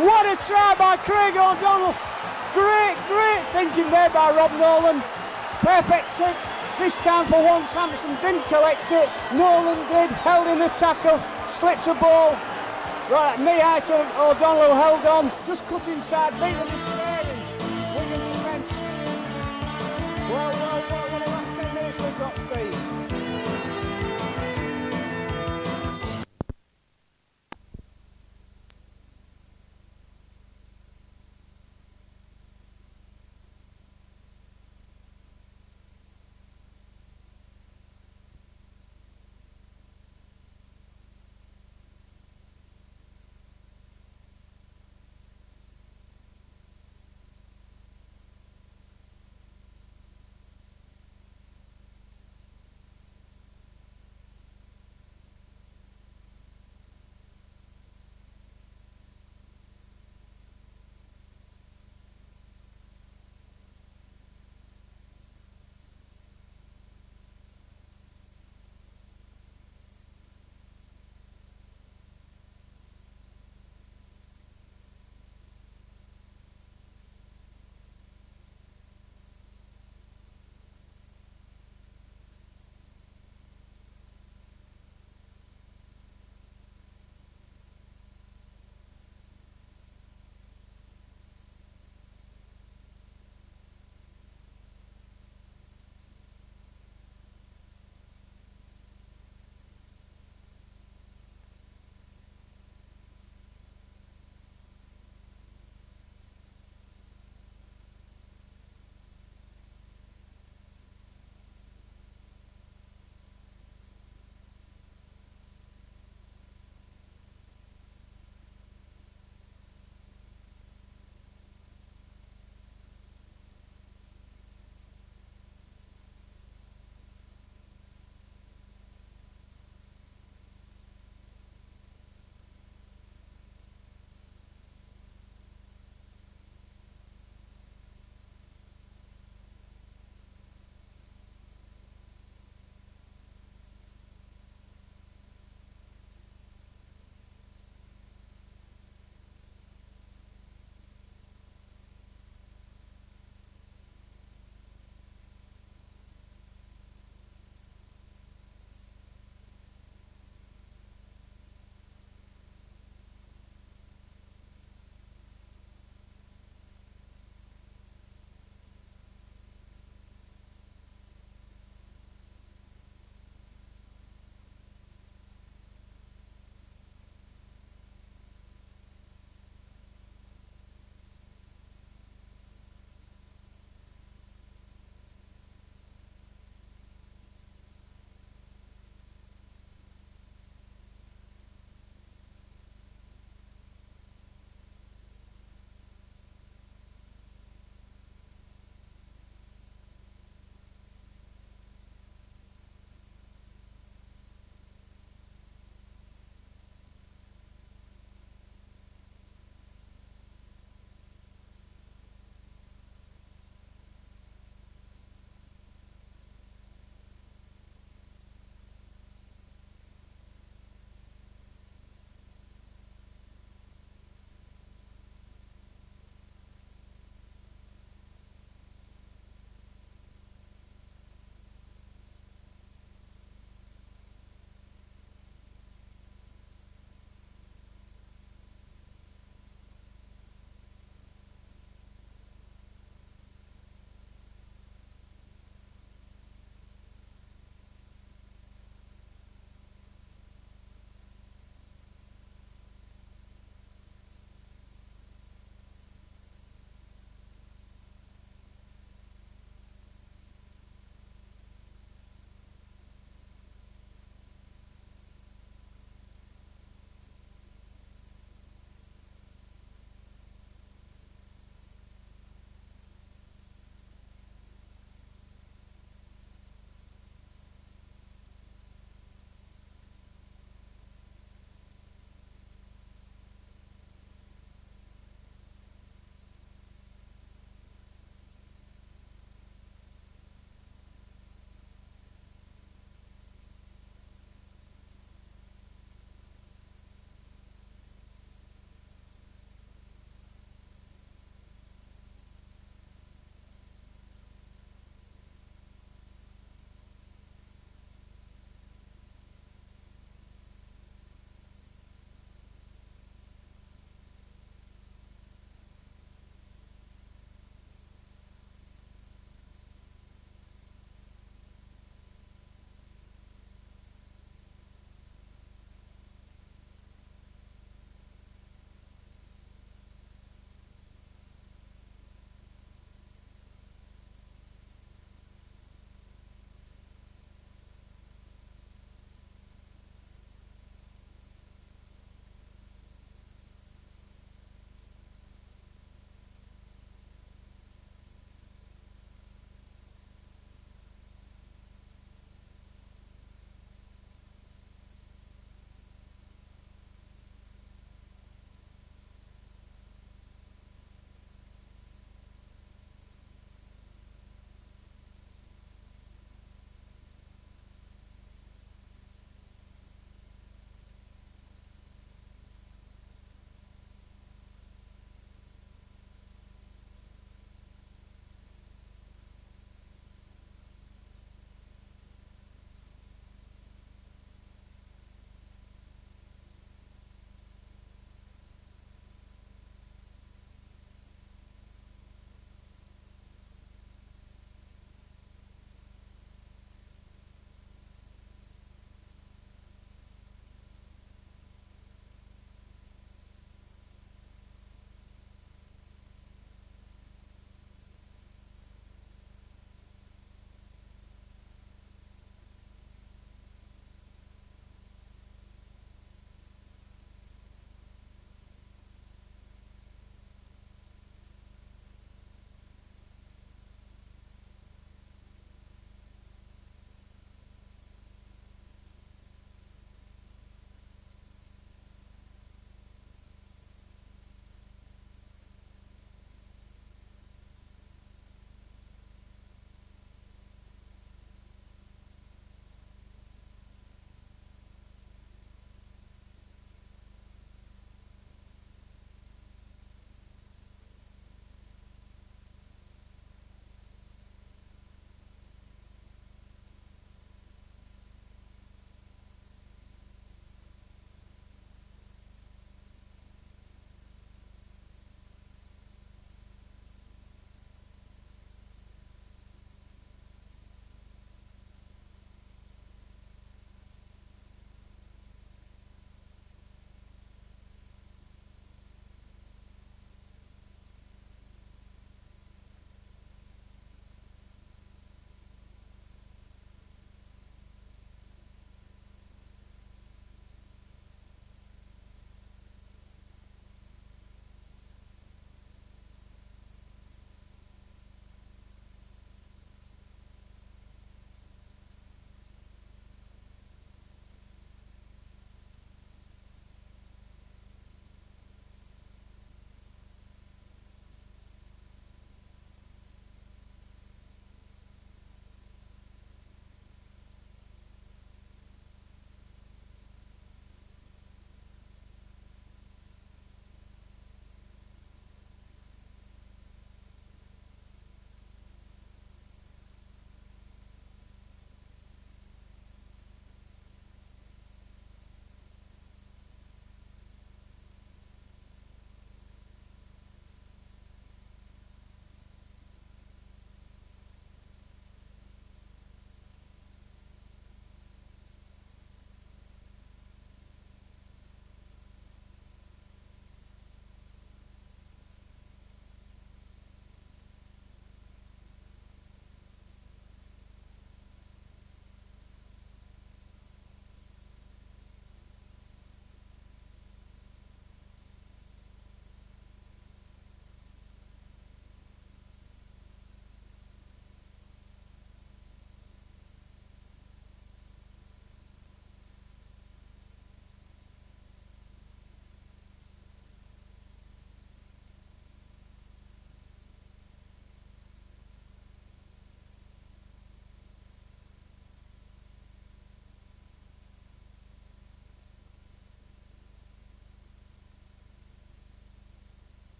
What a try by Craig O'Donnell. Great thinking there by Rob Nolan. Perfect kick. This time for once Hampson didn't collect it. Nolan did, held in the tackle, slipped a ball. Right, knee high to O'Donnell, who held on. Just cut inside, beat him.